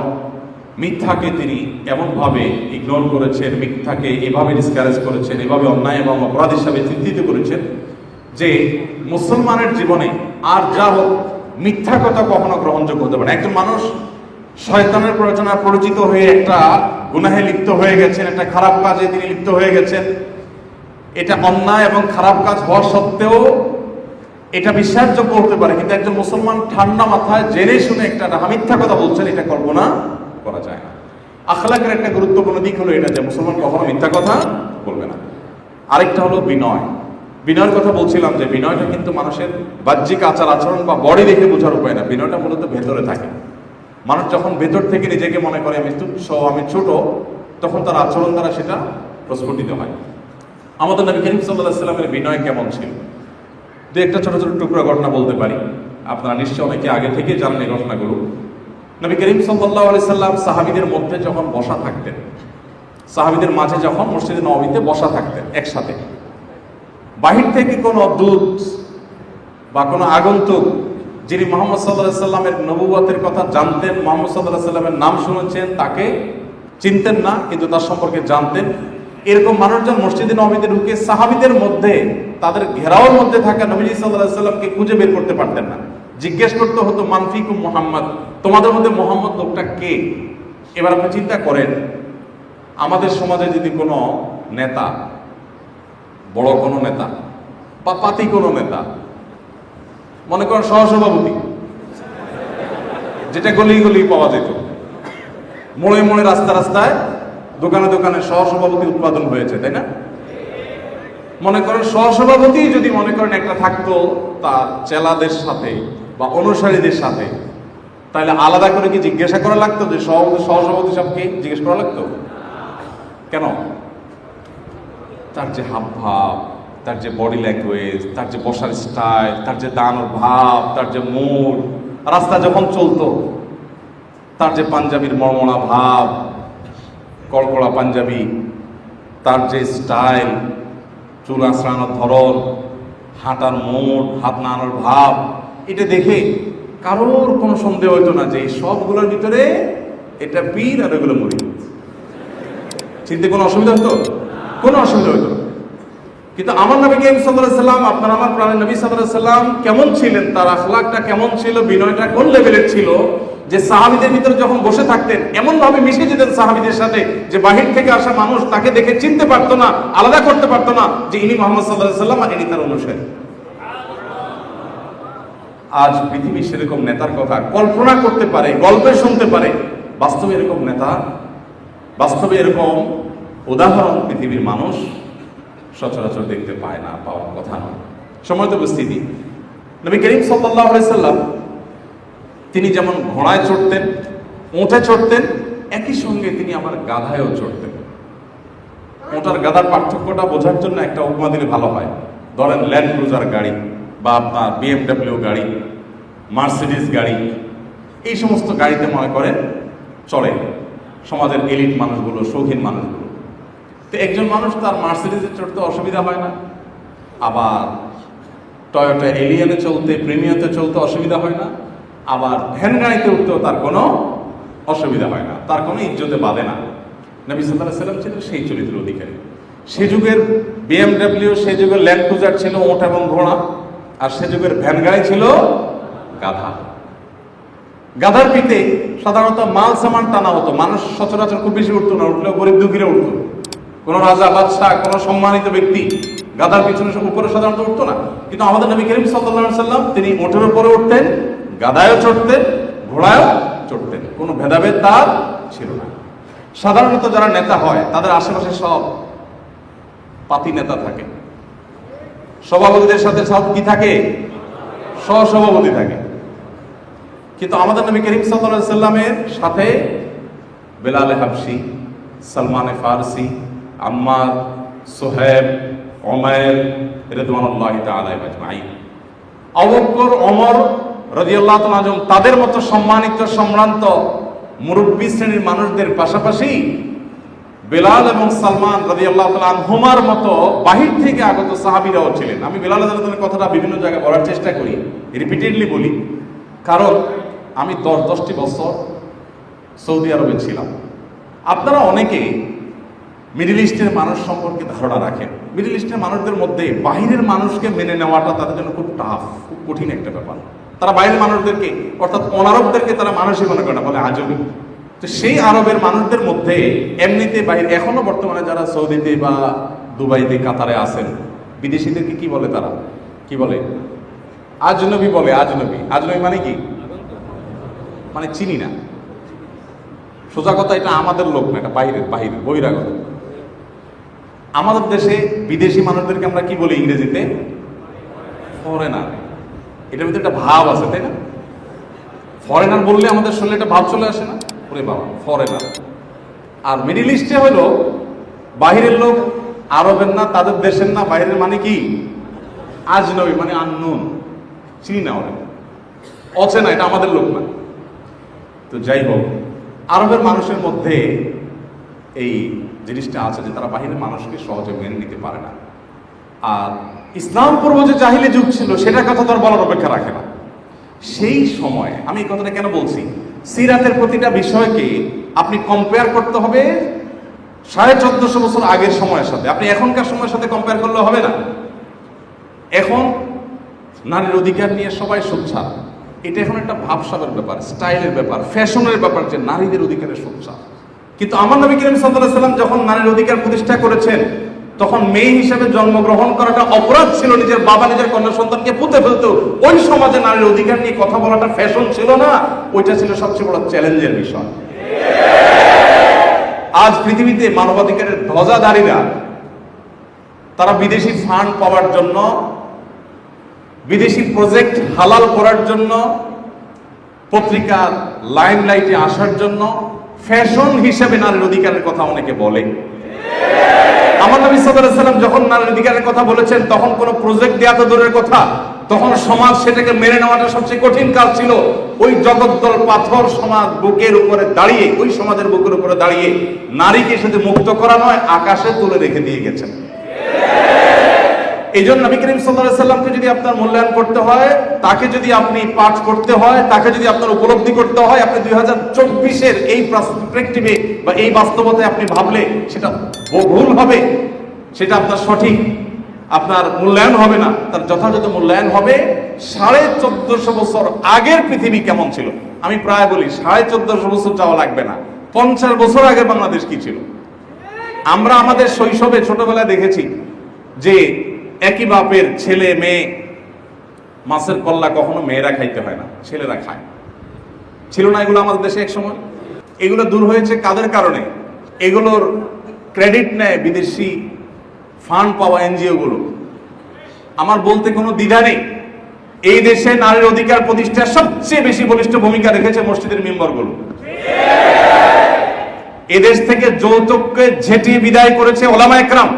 মিথ্যাকে তিনি এমনভাবে ইগনোর করেছেন, মিথ্যাকে এভাবে ডিসকারেজ করেছেন, এভাবে অন্যায় এবং অপরাধ হিসাবে চিহ্নিত করেছেন যে মুসলমানের জীবনে আর যা হোক মিথ্যা কথা কখনো গ্রহণযোগ্য হতে পারে না। একজন মানুষ শয়তানের প্ররোচনায় পরিচিত হয়ে একটা গুনাহে লিপ্ত হয়ে গেছেন, একটা খারাপ কাজে তিনি লিপ্ত হয়ে গেছেন, এটা অন্যায় এবং খারাপ কাজ হওয়া সত্ত্বেও এটা বিশ্বাসযোগ্য হতে পারে, কিন্তু একজন মুসলমান ঠান্ডা মাথায় জেনে শুনে একটা মিথ্যা কথা বলছেন, এটা কল্পনা করা যায় না। আখলাকের একটা গুরুত্বপূর্ণ দিক হলো এটা যে মুসলমান কখনো মিথ্যা কথা বলবে না। আরেকটা হলো বিনয়। বিনয়ের কথা বলছিলাম যে বিনয়টা কিন্তু মানুষের বাহ্যিক আচার আচরণ বা বডি দেখে বোঝার উপায় না, বিনয়টা মূলত ভেতরে থাকে। মানুষ যখন ভেতর থেকে নিজেকে মনে করে আমি তুচ্ছ, আমি ছোট, তখন তার আচরণ দ্বারা সেটা প্রস্ফুটিত হয়। আমাদের নবী করিম সাল্লাল্লাহু আলাইহি সাল্লামের বিনয় কেমন ছিল, দু একটা ছোট ছোট টুকরা ঘটনা বলতে পারি। আপনারা নিশ্চয় অনেকে আগে থেকে জানেন এই ঘটনাগুলো। নবী করিম সাল্লাল্লাহু আলাইহি সাল্লাম সাহাবীদের মধ্যে যখন বসা থাকতেন, সাহাবীদের মাঝে যখন মসজিদে নববীতে বসা থাকতেন একসাথে, বাহির থেকে কোনো দূত বা কোনো আগন্তুক যিনি মুহাম্মদ সাল্লাল্লাহু আলাইহি সাল্লামের নবুয়তের কথা জানতেন, মুহাম্মদ সাল্লাল্লাহু আলাইহি সাল্লামের নাম শুনেছেন, তাকে চিনতেন না কিন্তু তার সম্পর্কে জানতেন, এরকম মানুষজন মসজিদে নববীতে ঢুকে সাহাবীদের মধ্যে তাদের ঘেরাওর মধ্যে থাকা নবীজি সাল্লাল্লাহু আলাইহি সাল্লামকে খুঁজে বের করতে পারতেন না। জিজ্ঞেস করতে হতো মানফিকুম মুহাম্মদ, তোমাদের মধ্যে মোহাম্মদ লোকটা কে? এবার আপনি চিন্তা করেন, আমাদের সমাজে যদি কোনো নেতা, বড় কোনো নেতা বা পাতি কোনো নেতা, মনে করেন সহসভাপতি, যেটা গলি গলি পাওয়া যেত, মোড়ে মোড়ে রাস্তা রাস্তায় দোকানে দোকানে সহসভাপতি উৎপাদন হয়েছে, তাই না? মনে করেন সহসভাপতি যদি মনে করেন একটা থাকতো তার চেলাদের সাথে বা অনুসারীদের সাথে, তাহলে আলাদা করে কি জিজ্ঞাসা করা লাগতো যে সহসভাপতি সবকে জিজ্ঞেস করা লাগতো? কেন? তার যে হাব ভাব, তার যে বডি ল্যাঙ্গুয়েজ, তার যে বসার স্টাইল, তার যে দানোর ভাব, তার যে মুড, রাস্তা যখন চলতো তার যে পাঞ্জাবির মর্মরা ভাব, কড়কড়া পাঞ্জাবি, তার যে স্টাইল, চুল আঁচড়ানোর ধরন, হাঁটার মোড়, হাত নাড়ানোর ভাব, এটা দেখে কারোর কোনো সন্দেহ হইতো না যে এই সবগুলোর ভিতরে এটা পীর আর এগুলো মুরিদ। চিনতে কোনো অসুবিধা হতো? কোনো অসুবিধা হইতো না। কিন্তু আমার নবী করিম সাল্লাল্লাহু আলাইহি সাল্লাম, আপনার আমার প্রাণের নবী সাল্লাল্লাহু আলাইহি সাল্লাম কেমন ছিলেন, তার আখলাকটা কেমন ছিল, বিনয়টা কোন লেভেলের ছিল, যে সাহাবীদের ভিতরে যখন বসে থাকতেন এমন ভাবে মিশে যেতেন সাহাবীদের সাথে যে বাহির থেকে আসা মানুষ তাকে দেখে চিনতে পারতো না, আলাদা করতে পারতো না যে ইনি মুহাম্মদ সাল্লাল্লাহু আলাইহি সাল্লাম আর ইনি তার অনুসারী। আজ পৃথিবী সেরকম নেতার কথা কল্পনা করতে পারে, গল্পে শুনতে পারে, বাস্তবে এরকম নেতা, বাস্তবে এরকম উদাহরণ পৃথিবীর মানুষ সচরাচর দেখতে পায় না, পাওয়ার কথা নয়। সম্মানিত উপস্থিতি, নবী করিম সাল্লাল্লাহু আলাইহি সাল্লাম তিনি যেমন ঘোড়ায় চড়তেন, উঠে চড়তেন, একই সঙ্গে তিনি আবার গাধায়ও চড়তেন। ওটার গাধার পার্থক্যটা বোঝার জন্য একটা উপমা দিলে ভালো হয়। ধরেন ল্যান্ড ক্রুজার গাড়ি বা আপনার BMW গাড়ি, মার্সিডিজ গাড়ি, এই সমস্ত গাড়িতে মনে করেন চড়ে সমাজের এলিট মানুষগুলো, শৌখিন মানুষগুলো। তো একজন মানুষ তার মার্সিডিজে চড়তে অসুবিধা হয় না, আবার টয়োটা এলিয়নে চলতে, প্রিমিয়াতে চলতে অসুবিধা হয় না, আবার ভ্যান গাড়িতে উঠতেও তার কোনো অসুবিধা হয় না, তার কোনো ইজ্জতে বাঁধে না। নবী সাল্লাল্লাহু আলাইহি সাল্লাম ছিলেন সেই চরিত্রের অধিকারী। সে যুগের BMW, সে যুগের ল্যান্ড ক্রুজার ছিল ওট এবং ঘোড়া, আর সে যুগের ভ্যান গাড়ি ছিল গাধা। গাধার পিঠে সাধারণত মাল সামান টানা হতো, মানুষ সচরাচর খুব বেশি উঠতো না, উঠলেও গরিব দুঃখীরা উঠতো। কোন রাজা বাদশাহ, কোন সম্মানিত ব্যক্তি গাধার পিছনে উপরে সাধারণত উঠতো না। কিন্তু আমাদের নবী করিম সাল্লাল্লাহু আলাইহি সাল্লাম তিনি ওঠের উপরে উঠতেন, গাধায়ও চড়তেন, ঘোড়ায়ও চড়তেন, কোনো ভেদাভেদ তার ছিল না। সাধারণত যারা নেতা হয় তাদের আশেপাশে সব পাতি নেতা থাকে, সভাপতিদের সাথে সব কি থাকে, সহসভাপতি থাকে। কিন্তু আমাদের নবী করিম সাল্লাল্লাহু আলাইহি সাল্লামের সাথে বেলাল হাবশি, সালমান ফারসি, আম্মার, সোহেব, ওমর রাদিয়াল্লাহু তাআলা আজমাইন, আবু বকর, ওমর রাদিয়াল্লাহু তাআলা আনহুম, তাদের মতো সম্মানিত সম্ভ্রান্ত মুরব্বী শ্রেণীর মানুষদের পাশাপাশি বেলাল এবং সালমান রাদিয়াল্লাহু তাআলা আনহুমার মতো বাহির থেকে আগত সাহাবীরাও ছিলেন। আমি বেলাল রাদিয়াল্লাহু তাআলার কথাটা বিভিন্ন জায়গায় বলার চেষ্টা করি, রিপিটেডলি বলি, কারণ আমি 10টি বছর সৌদি আরবে ছিলাম। আপনারা অনেকে মিডল ইস্টের মানুষ সম্পর্কে ধারণা রাখেন, মিডল ইস্টের মানুষদের মধ্যে বাহিরের মানুষকে মেনে নেওয়াটা তাদের জন্য খুব টাফ, খুব কঠিন একটা ব্যাপার। তারা বাইরের মানুষদেরকে, অর্থাৎ অনারবদেরকে তারা মানুষই মনে করে না, বলে আজবি। তো সেই আরবের মানুষদের মধ্যে এমনিতে বাইরে এখনো বর্তমানে যারা সৌদিতে বা দুবাইতে, কাতারে আছেন, বিদেশিদেরকে কি বলে, তারা কি বলে, আজনবী বলে। আজনবী, আজনবী মানে কি, মানে চিনি না। সোজা কথা, এটা আমাদের লোক না, এটা বাইরের বহিরাগত। আমাদের দেশে বিদেশি মানুষদেরকে আমরা কি বলি ইংরেজিতে? ফরেনার। এটার ভিতরে একটা ভাব আছে, তাই না? ফরেনার বললে আমাদের শরীরে একটা ভাব চলে আসে না? ওরে বাবা, ফরেনার। আর মিডিল ইস্টে হলো বাহিরের লোক, আরবের না, তাদের দেশের না, বাইরের মানে কি? আজনবী, মানে আননোন, চিনি না, ওরা অচেনা, এটা আমাদের লোক না। তো যাই হোক, আরবের মানুষের মধ্যে এই জিনিসটা আছে যে তারা বাহিরের মানুষকে সহজে মেনে নিতে পারে না। আর ইসলাম পূর্ব যে জাহিলি যুগ ছিল সেটার কথা তো আর বলার অপেক্ষা রাখে না। সেই সময় আমি এই কথাটা কেন বলছি, সিরাতের প্রতিটা বিষয়কে আপনি কম্পেয়ার করতে হবে 1450 বছর আগের সময়ের সাথে। আপনি এখনকার সময়ের সাথে কম্পেয়ার করলে হবে না। এখন নারীর অধিকার নিয়ে সবাই সোচ্চার, এটা এখন একটা ভাবসাবের ব্যাপার, স্টাইলের ব্যাপার, ফ্যাশনের ব্যাপার যে নারীদের অধিকারের সোচ্চার। কিন্তু আমার নবী করিম সাল্লাল্লাহু আলাইহি সাল্লাম যখন নারীর অধিকার প্রতিষ্ঠা করেছেন, তখন মেয়ে হিসেবে জন্মগ্রহণ করাটা অপরাধ ছিল। নিজের বাবা নিজের কন্যা সন্তানকে পুঁতে ফেলতো। ওই সমাজে নারীর অধিকার নিয়ে কথা বলাটা ফ্যাশন ছিল না, ওইটা ছিল সবচেয়ে বড় চ্যালেঞ্জের বিষয়। আজ পৃথিবীতে মানবাধিকারের ধ্বজাধারীরা তারা বিদেশি ফান্ড পাওয়ার জন্য, বিদেশি প্রজেক্ট হালাল করার জন্য, পত্রিকার লাইমলাইটে আসার জন্য ফ্যাশন হিসেবে নারীর অধিকারের কথা অনেকে বলে। আমার নবী সাল্লাল্লাহু আলাইহি ওয়াসাল্লাম যখন নারীর অধিকারের কথা বলেছেন, তখন কোনো প্রজেক্ট দেয়া তো দূরের কথা, তখন সমাজ সেটাকে মেনে নেওয়াটা সবচেয়ে কঠিন কাজ ছিল। ওই জগদ্দল পাথর সমাজ বুকের উপরে দাঁড়িয়ে, ওই সমাজের বুকের উপরে দাঁড়িয়ে নারীকে শুধু মুক্ত করা নয়, আকাশে তুলে রেখে দিয়ে গেছেন। এই জন্য নবী করিম সাল্লাল্লাহু আলাইহি ওয়াসাল্লামকে যদি আপনার মূল্যায়ন করতে হয়, তাকে যদি আপনি পাঠ করতে হয়, তাকে যদি আপনার উপলব্ধি করতে হয়, আপনি 2024-এর এই পার্সপেক্টিভে বা এই বাস্তবতায় আপনি ভাবলে সেটা ভুল হবে, সেটা আপনার সঠিক আপনার মূল্যায়ন হবে না। তার যথাযথ মূল্যায়ন হবে 1450 বছর আগের পৃথিবী কেমন ছিল। আমি প্রায় বলি 1450 বছর যাওয়া লাগবে না, 50 বছর আগের বাংলাদেশ কি ছিল। আমরা আমাদের শৈশবে ছোটবেলায় দেখেছি যে একই বাপের ছেলে মেয়ে, মাছের কল্লা কখনো মেয়েরা খাইতে হয় না, ছেলেরা খায়। ছিল না এগুলো আমাদের দেশে এক সময়? এগুলো দূর হয়েছে কাদের কারণে? এগুলোর ক্রেডিট নেয় বিদেশি ফান্ড পাওয়া এনজিও গুলো। আমার বলতে কোনো দ্বিধা নেই, এই দেশে নারীর অধিকার প্রতিষ্ঠার সবচেয়ে বেশি বলিষ্ঠ ভূমিকা রেখেছে মসজিদের মেম্বারগুলো। এদেশ থেকে যৌতুককে ঝেঁটিয়ে বিদায় করেছে ওলামায়ে কেরাম।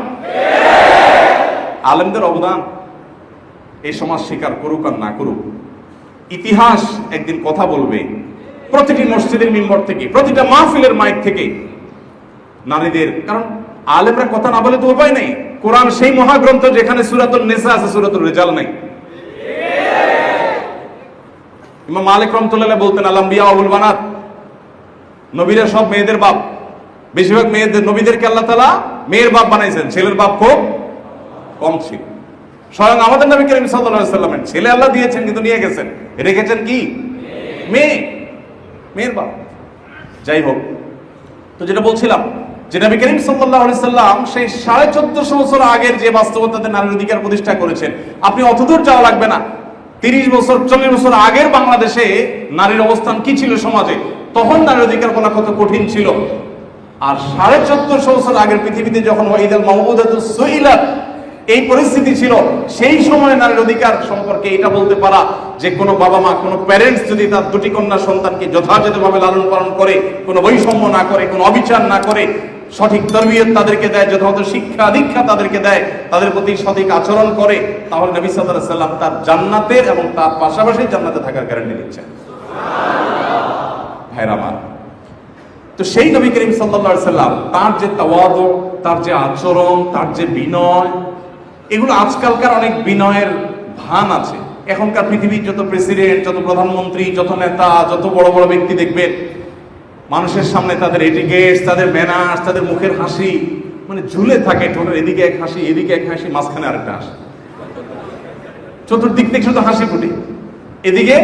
আলেমদের অবদান এই সমাজ স্বীকার করুক আর না করুক, ইতিহাস একদিন কথা বলবে। প্রতিটি মসজিদের মিম্বর থেকে, প্রতিটা মাহফিলের মাইক থেকে নারীদের, কারণ আলেমরা কথা না বলে তো উপায় নেই। কোরআন সেই মহাগ্রন্থ যেখানে সূরাতুন নিসা আছে, সূরাতুল রিজাল নাই। ইমাম মালিক রাহমাতুল্লাহ বলতেন, আল আম্বিয়া ওয়াল বানাত, নবীরা সব মেয়েদের বাপ। বেশিরভাগ মেয়েদের, নবীদেরকে আল্লাহ তাআলা মেয়ের বাপ বানাইছেন, ছেলের বাপ খুব কম ছিল। স্বয়ং আমাদের নবী করিম সাল্লাল্লাহু আলাইহি ওয়াসাল্লামের ছেলে আল্লাহ দিয়েছেন, কিন্তু নিয়ে গেছেন, রেখেছেন কি? মেয়ে, মেয়ের বাপ। যাই হোক, তো যেটা বলছিলাম যে নবী করিম সাল্লাল্লাহু আলাইহি ওয়াসাল্লাম সেই 1450 বছর আগের যে বাস্তবতাতে নারীর অধিকার প্রতিষ্ঠা করেছেন, আপনি অতদূর যাওয়া লাগবে না। 30 বছর 40 বছর আগের বাংলাদেশে নারীর অবস্থান কি ছিল সমাজে, তখন নারীর অধিকার বলা কত কঠিন ছিল। আর 1450 বছর আগের পৃথিবীতে যখন ওয়াইদাল মাউউদাতুস সুইলাত এই পরিস্থিতি ছিল, সেই সময় নারীর অধিকার সম্পর্কে এটা বলতে পারা যে কোনো বাবা মা, কোনো প্যারেন্টস যদি তার দুটি কন্যা সন্তানকে যথাযথভাবে লালন পালন করে, কোনো বৈষম্য না করে, কোনো অবিচার না করে, সঠিক তরবিয়ত তাদেরকে দেয়, যথাযথ শিক্ষা দীক্ষা তাদেরকে দেয়, তাদের প্রতি সঠিক আচরণ করে, তাহলে নবী সাল্লাল্লাহু আলাইহি ওয়াসাল্লাম তার জান্নাতের এবং তার পাশাপাশি জান্নাতে থাকার গ্যারান্টি দিচ্ছেন। ভাইরা আমার, তো সেই নবী করিম সাল্লাল্লাহু আলাইহি ওয়াসাল্লাম তার যে তাওয়াদু, তার যে আচরণ, তার যে বিনয়, এগুলো আজকালকার অনেক বিনয়ের ভান আছে। এখনকার পৃথিবীর যত প্রেসিডেন্ট, যত প্রধানমন্ত্রী, যত নেতা, যত বড় বড় ব্যক্তি দেখবেন, মানুষের সামনে তাদের এটিকেটস, তাদের ম্যানার্স, তাদের মুখের হাসি মানে ঝুলে থাকে। ঠোঁটের এদিকে এক হাসি, এদিকে এক হাসি, মাঝখানে আরেকটা হাসি, চতুর্দিক থেকে শুধু হাসি ফুটে। এদিকে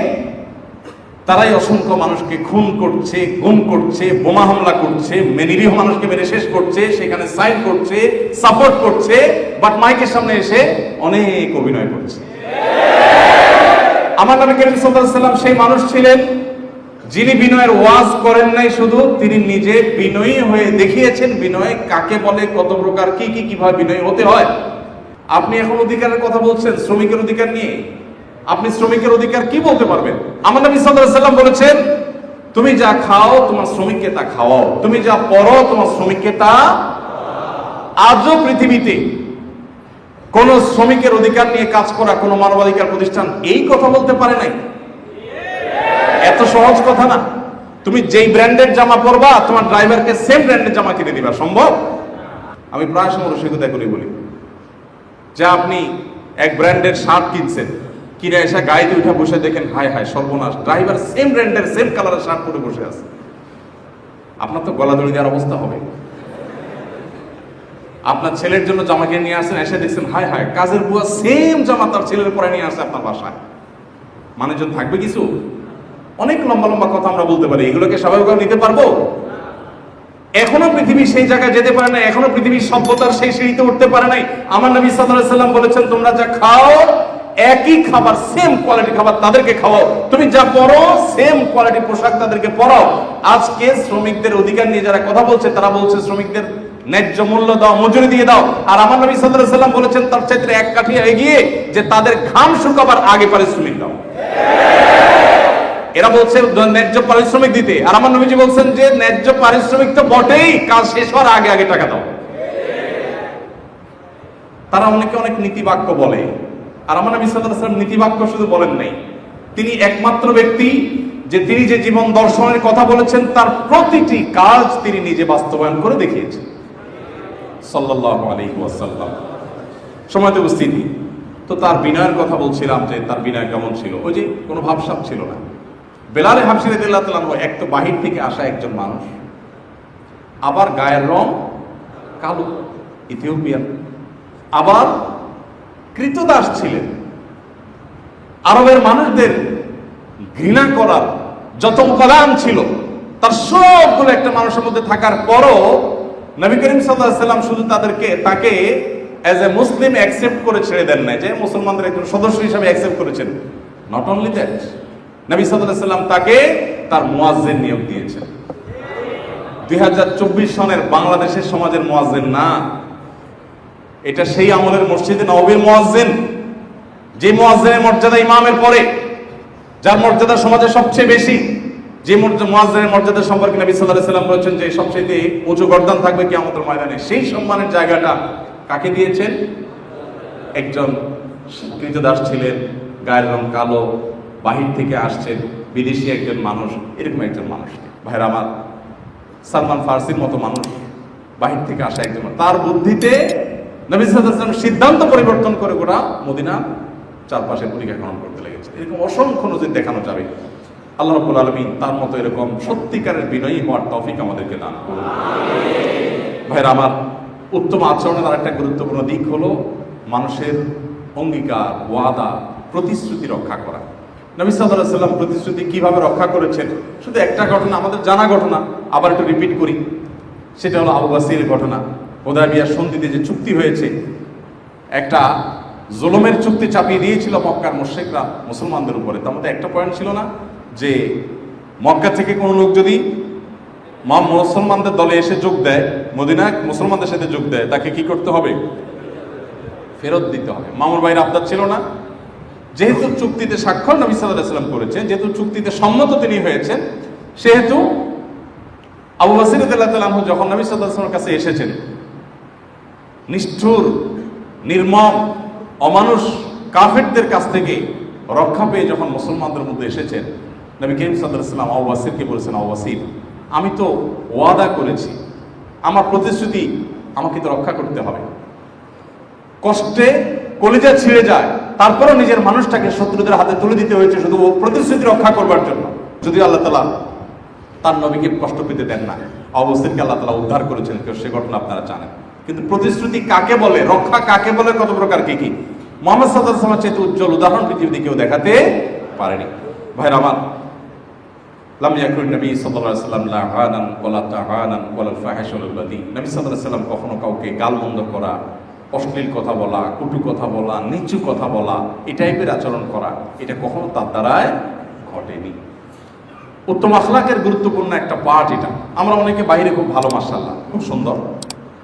তারাই অসংখ্য মানুষকে খুন করছে, গুম করছে, বোমা হামলা করছে, নিরীহ মানুষকে মেরে শেষ করছে, সেখানে সাইন করছে, সাপোর্ট করছে, বাট মাইকের সামনে এসে অনেক অভিনয় করছে। আমার নবী করিম সাল্লাল্লাহু আলাইহি ওয়াসাল্লাম সেই মানুষ ছিলেন যিনি বিনয়ের ওয়াজ করেন নাই, শুধু তিনি নিজে বিনয়ী হয়ে দেখিয়েছেন বিনয় কাকে বলে, কত প্রকার, কি কি কিভাবে বিনয়ী হতে হয়। আপনি এখন অধিকারের কথা বলছেন, শ্রমিকের অধিকার নিয়ে। আপনি শ্রমিকের অধিকার কি বলতে পারবেন? আমার নবী সাল্লাল্লাহু আলাইহি ওয়াসাল্লাম বলেছেন, তুমি যা খাও তোমার শ্রমিককে তা খাওয়াও, তুমি যা পরো তোমার শ্রমিককে তা। আজও পৃথিবীতে কোন শ্রমিকের অধিকার নিয়ে কাজ করা কোন মানবাধিকার প্রতিষ্ঠান এই কথা বলতে পারে নাই। এত সহজ কথা না। তুমি যেই ব্র্যান্ডের জামা পরবা তোমার ড্রাইভারকে সেম ব্র্যান্ডের জামা কিনে দিবা, সম্ভব? আমি প্রায় সময় রসিকতা করে বলি যে আপনি এক ব্র্যান্ডের শার্ট কিনছেন, কিনে এসে গাড়িতে উঠে বসে দেখেন হায় হায় সর্বনাশ, ড্রাইভার সেম ব্র্যান্ডের সেম কালারের শার্ট পরে বসে আছে। আপনার তো গলা দড়ি দেওয়ার অবস্থা হবে। আপনার ছেলের জন্য জামা কিনে নিয়ে আসেন, এসে দেখছেন হায় হায় কাজের বুয়া সেম জামা তার ছেলের পরে নিয়ে আসে আপনার বাসায়। মানুষজন থাকবে কিছু? অনেক লম্বা লম্বা কথা আমরা বলতে পারি, এগুলোকে স্বাভাবিকভাবে নিতে পারবো? এখনো পৃথিবী সেই জায়গায় যেতে পারে না, এখনো পৃথিবীর সভ্যতার সেই সিঁড়িতে উঠতে পারে নাই। আমার নবী সাল্লাল্লাহু আলাইহি ওয়াসাল্লাম বলেছেন, তোমরা যা খাও একই খাবার, সেম কোয়ালিটি খাবার তাদেরকে খাওয়াও, তুমি যা পরো সেম কোয়ালিটি পোশাক তাদেরকে পরাও। আজকে শ্রমিকদের অধিকার নিয়ে যারা কথা বলছে তারা বলছে শ্রমিকদের ন্যায্য মূল্য দাও, মজুরি দিয়ে দাও। আর আমার নবী সাল্লাল্লাহু আলাইহি ওয়াসাল্লাম বলেছেন তার চাইতে এক কাঠি এগিয়ে, যে তাদের ঘাম শুকাবার আগে পারিশ্রমিক দাও। এরা বলছে ন্যায্য পারিশ্রমিক দিতে, আর আমার নবীজি বলছেন যে ন্যায্য পারিশ্রমিক তো বটেই, কাজ শেষ হওয়ার আগে আগে টাকা দাও। তারা অনেকে অনেক নীতি বাক্য বলে, আর আমার নবী সাল্লাল্লাহু আলাইহি ওয়াসাল্লাম নীতি বাক্য শুধু বলেন নাই, তিনি একমাত্র ব্যক্তি যে তিনি যে জীবন দর্শনের কথা বলেছেন তার প্রতিটি কাজ তিনি নিজে বাস্তবায়ন করে দেখিয়েছেন সাল্লাল্লাহু আলাইহি ওয়াসাল্লাম। সময়তে উপস্থিতি, তো তার বিনয়ের কথা বলছিলাম যে তার বিনয় কেমন ছিল। ওই যে কোনো ভাবসাব ছিল না। বেলাল হাবশী রাদিয়াল্লাহু তাআলা আনহু এক তো বাহির থেকে আসা একজন মানুষ, আবার গায়ের রং কালো, ইথিওপিয়ান, আবার কৃতদাস ছিলেন। আরবের মানুষদের ঘৃণা করার যত উপাদান ছিল তার সবগুলো একটা মানুষের মধ্যে থাকার পরও নবী করিম সাল্লাল্লাহু আলাইহি ওয়াসাল্লাম শুধু তাকে অ্যাজ এ মুসলিম অ্যাকসেপ্ট করে ছেড়ে দেন নাই, যে মুসলমানদের একজন সদস্য হিসেবে অ্যাকসেপ্ট করেছেন। নট অনলি দ্যাট, নবী সাল্লাল্লাহু আলাইহি ওয়াসাল্লাম তাকে তার মুয়াজ্জিন নিয়োগ দিয়েছেন। 2024 সনের বাংলাদেশের সমাজের মুয়াজ্জিন না, এটা সেই আমলের মসজিদে নববীর মুয়াজ্জিন, যে মুয়াজ্জিনের মর্যাদা ইমামের পরে, যার মর্যাদা সমাজে সবচেয়ে বেশি, যে মুয়াজ্জিনের মর্যাদা সম্পর্কে নবী সাল্লাল্লাহু আলাইহি ওয়াসাল্লাম বলেছেন যে সবচেয়ে উঁচু গর্দান থাকবে কিয়ামতের ময়দানে, সেই সম্মানের জায়গাটা কাকে দিয়েছেন? একজন কৃতদাস ছিলেন, গায়ের রং কালো, বাহির থেকে আসছেন, বিদেশি একজন মানুষ, এরকম একজন মানুষকে। ভাইরা আমার, সালমান ফার্সির মতো মানুষ, বাহির থেকে আসা একজন, তার বুদ্ধিতে নবী সাল্লাল্লাহু আলাইহি ওয়াসাল্লাম সিদ্ধান্ত পরিবর্তন করে গোটা মদিনা চারপাশে পরীক্ষা খনন করতে লেগেছে। এরকম অসংখ্য নজির দেখানো যাবে। আল্লাহ রাব্বুল আলামিন তার মতো এরকম সত্যিকারের বিনয়ী হওয়ার তৌফিক আমাদেরকে দান করুন। ভাইরা আমার, উত্তম আচরণের আরেকটা গুরুত্বপূর্ণ দিক হলো মানুষের অঙ্গীকার, ওয়াদা, প্রতিশ্রুতি রক্ষা করা। নবী সাল্লাল্লাহু আলাইহি ওয়াসাল্লাম প্রতিশ্রুতি কিভাবে রক্ষা করেছেন, শুধু একটা ঘটনা, আমাদের জানা ঘটনা, আবার একটু রিপিট করি। সেটা হলো আবু বাসিরের ঘটনা। হুদায়বিয়ার সন্ধিতে যে চুক্তি হয়েছে, একটা জুলুমের চুক্তি চাপিয়ে দিয়েছিল মক্কার মুশরিকরা মুসলমানদের উপরে। তার মধ্যে একটা পয়েন্ট ছিল না যে মক্কা থেকে কোনো লোক যদি মুসলমানদের দলে এসে যোগ দেয়, মদিনায় মুসলমানদের সাথে যোগ দেয়, তাকে কি করতে হবে? ফেরত দিতে হবে। মামুর ভাইয়ের আবদার ছিল না? যেহেতু চুক্তিতে স্বাক্ষর নবী সাল্লাল্লাহু আলাইহি ওয়াসাল্লাম করেছেন, যেহেতু চুক্তিতে সম্মত তিনি হয়েছেন, সেহেতু আবু বকর রাদিয়াল্লাহু তাআলা আনহু যখন নবী সাল্লাল্লাহু আলাইহি ওয়াসাল্লামের কাছে এসেছেন, নিষ্ঠুর, নির্মম, অমানুষ কাফেরদের কাছ থেকে রক্ষা পেয়ে যখন মুসলমানদের মধ্যে এসেছেন, নবী করিম সাল্লাল্লাহু আলাইহি ওয়াসাল্লাম আবু বকরকে বলেছেন, আবু বকর, আমি তো ওয়াদা করেছি, আমার প্রতিশ্রুতি আমাকে তো রক্ষা করতে হবে। কষ্টে কলিজা ছিঁড়ে যায়, তারপরও নিজের মানুষটাকে শত্রুদের হাতে তুলে দিতে হয়েছে শুধু প্রতিশ্রুতি রক্ষা করবার জন্য। যদিও আল্লাহ তাআলা তার নবীকে কষ্ট পেতে দেন না, আবু বকরকে আল্লাহ তাআলা উদ্ধার করেছেন, সে ঘটনা আপনারা জানেন। কিন্তু প্রতিশ্রুতি কাকে বলে, রক্ষা কাকে বলে, কত প্রকার কি কি, মুহাম্মদ সাল্লাল্লাহু আলাইহি ওয়াসাল্লামের চেয়ে উজ্জ্বল উদাহরণ পৃথিবীতে কেউ দেখাতে পারেনি। ভাইরা আমার, লাম ইয়াকুন নবী সাল্লাল্লাহু আলাইহি ওয়াসাল্লাম লা'আনান ওয়ালা তা'আনান ওয়ালা ফাহিশা ওয়াল বাদী। নবী সাল্লাল্লাহু আলাইহি ওয়াসাল্লাম কখনো কাউকে গালমন্দ করা, অশ্লীল কথা বলা, কটু কথা বলা, নিচু কথা বলা, এই টাইপের আচরণ করা, এটা কখনো তার দ্বারায় ঘটেনি। উত্তম আখলাকের গুরুত্বপূর্ণ একটা পার্ট এটা। আমরা অনেকে বাইরে খুব ভালো, মাশাআল্লাহ, খুব সুন্দর,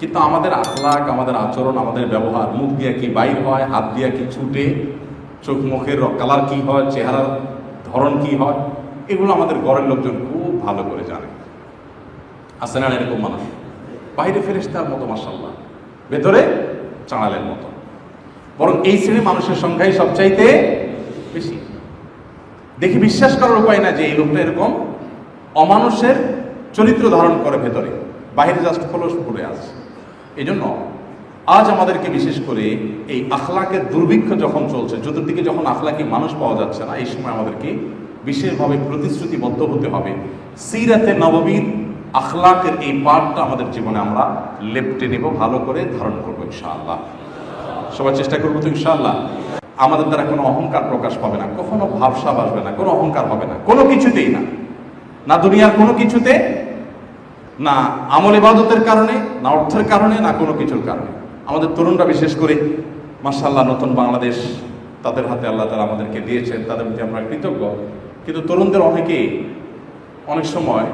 কিন্তু আমাদের আখলাক, আমাদের আচরণ, আমাদের ব্যবহার, মুখ দিয়ে কি বাইর হয়, হাত দিয়ে কি ছুটে, চোখ মুখের কালার কি হয়, চেহারার ধরন কি হয়, এগুলো আমাদের ঘরের লোকজন খুব ভালো করে জানে। আছে না এরকম মানুষ? বাইরে ফেরেশতার মতো মাশাআল্লাহ, ভেতরে চাঁড়ালের মতো। বরং এই শ্রেণীর মানুষের সংখ্যাই সবচাইতে বেশি। দেখি বিশ্বাস করার উপায় না যে এই লোকটা এরকম অমানুষের চরিত্র ধারণ করে ভেতরে, বাইরে জাস্ট খোলস পড়ে আছে। এই জন্য আজ আমাদেরকে বিশেষ করে এই আখলাকের দুর্ভিক্ষ যখন চলছে, চতুর্দিকে যখন আখলাকি মানুষ পাওয়া যাচ্ছে না, এই সময় আমাদেরকে বিশেষভাবে প্রতিশ্রুতিবদ্ধ হতে হবে। সিরাতে নববীর আখলাকের এই পাঠটা আমাদের জীবনে আমরা লেপটে নেব, ভালো করে ধারণ করবো ইনশাআল্লাহ। সবাই চেষ্টা করবো তো ইনশাআল্লাহ। আমাদের দ্বারা কোনো অহংকার প্রকাশ পাবে না, কখনো ভাবসাব আসবে না, কোনো অহংকার হবে না, কোনো কিছুতেই না, না দুনিয়ার কোনো কিছুতে, না আমল ইবাদতের কারণে, না অর্থের কারণে, না কোনো কিছুর কারণে। আমাদের তরুণরা বিশেষ করে মাশাআল্লাহ, নতুন বাংলাদেশ তাদের হাতে আল্লাহ তাআলা আমাদেরকে দিয়েছেন, তাদের প্রতি আমরা কৃতজ্ঞ। কিন্তু তরুণদের অনেকেই অনেক সময়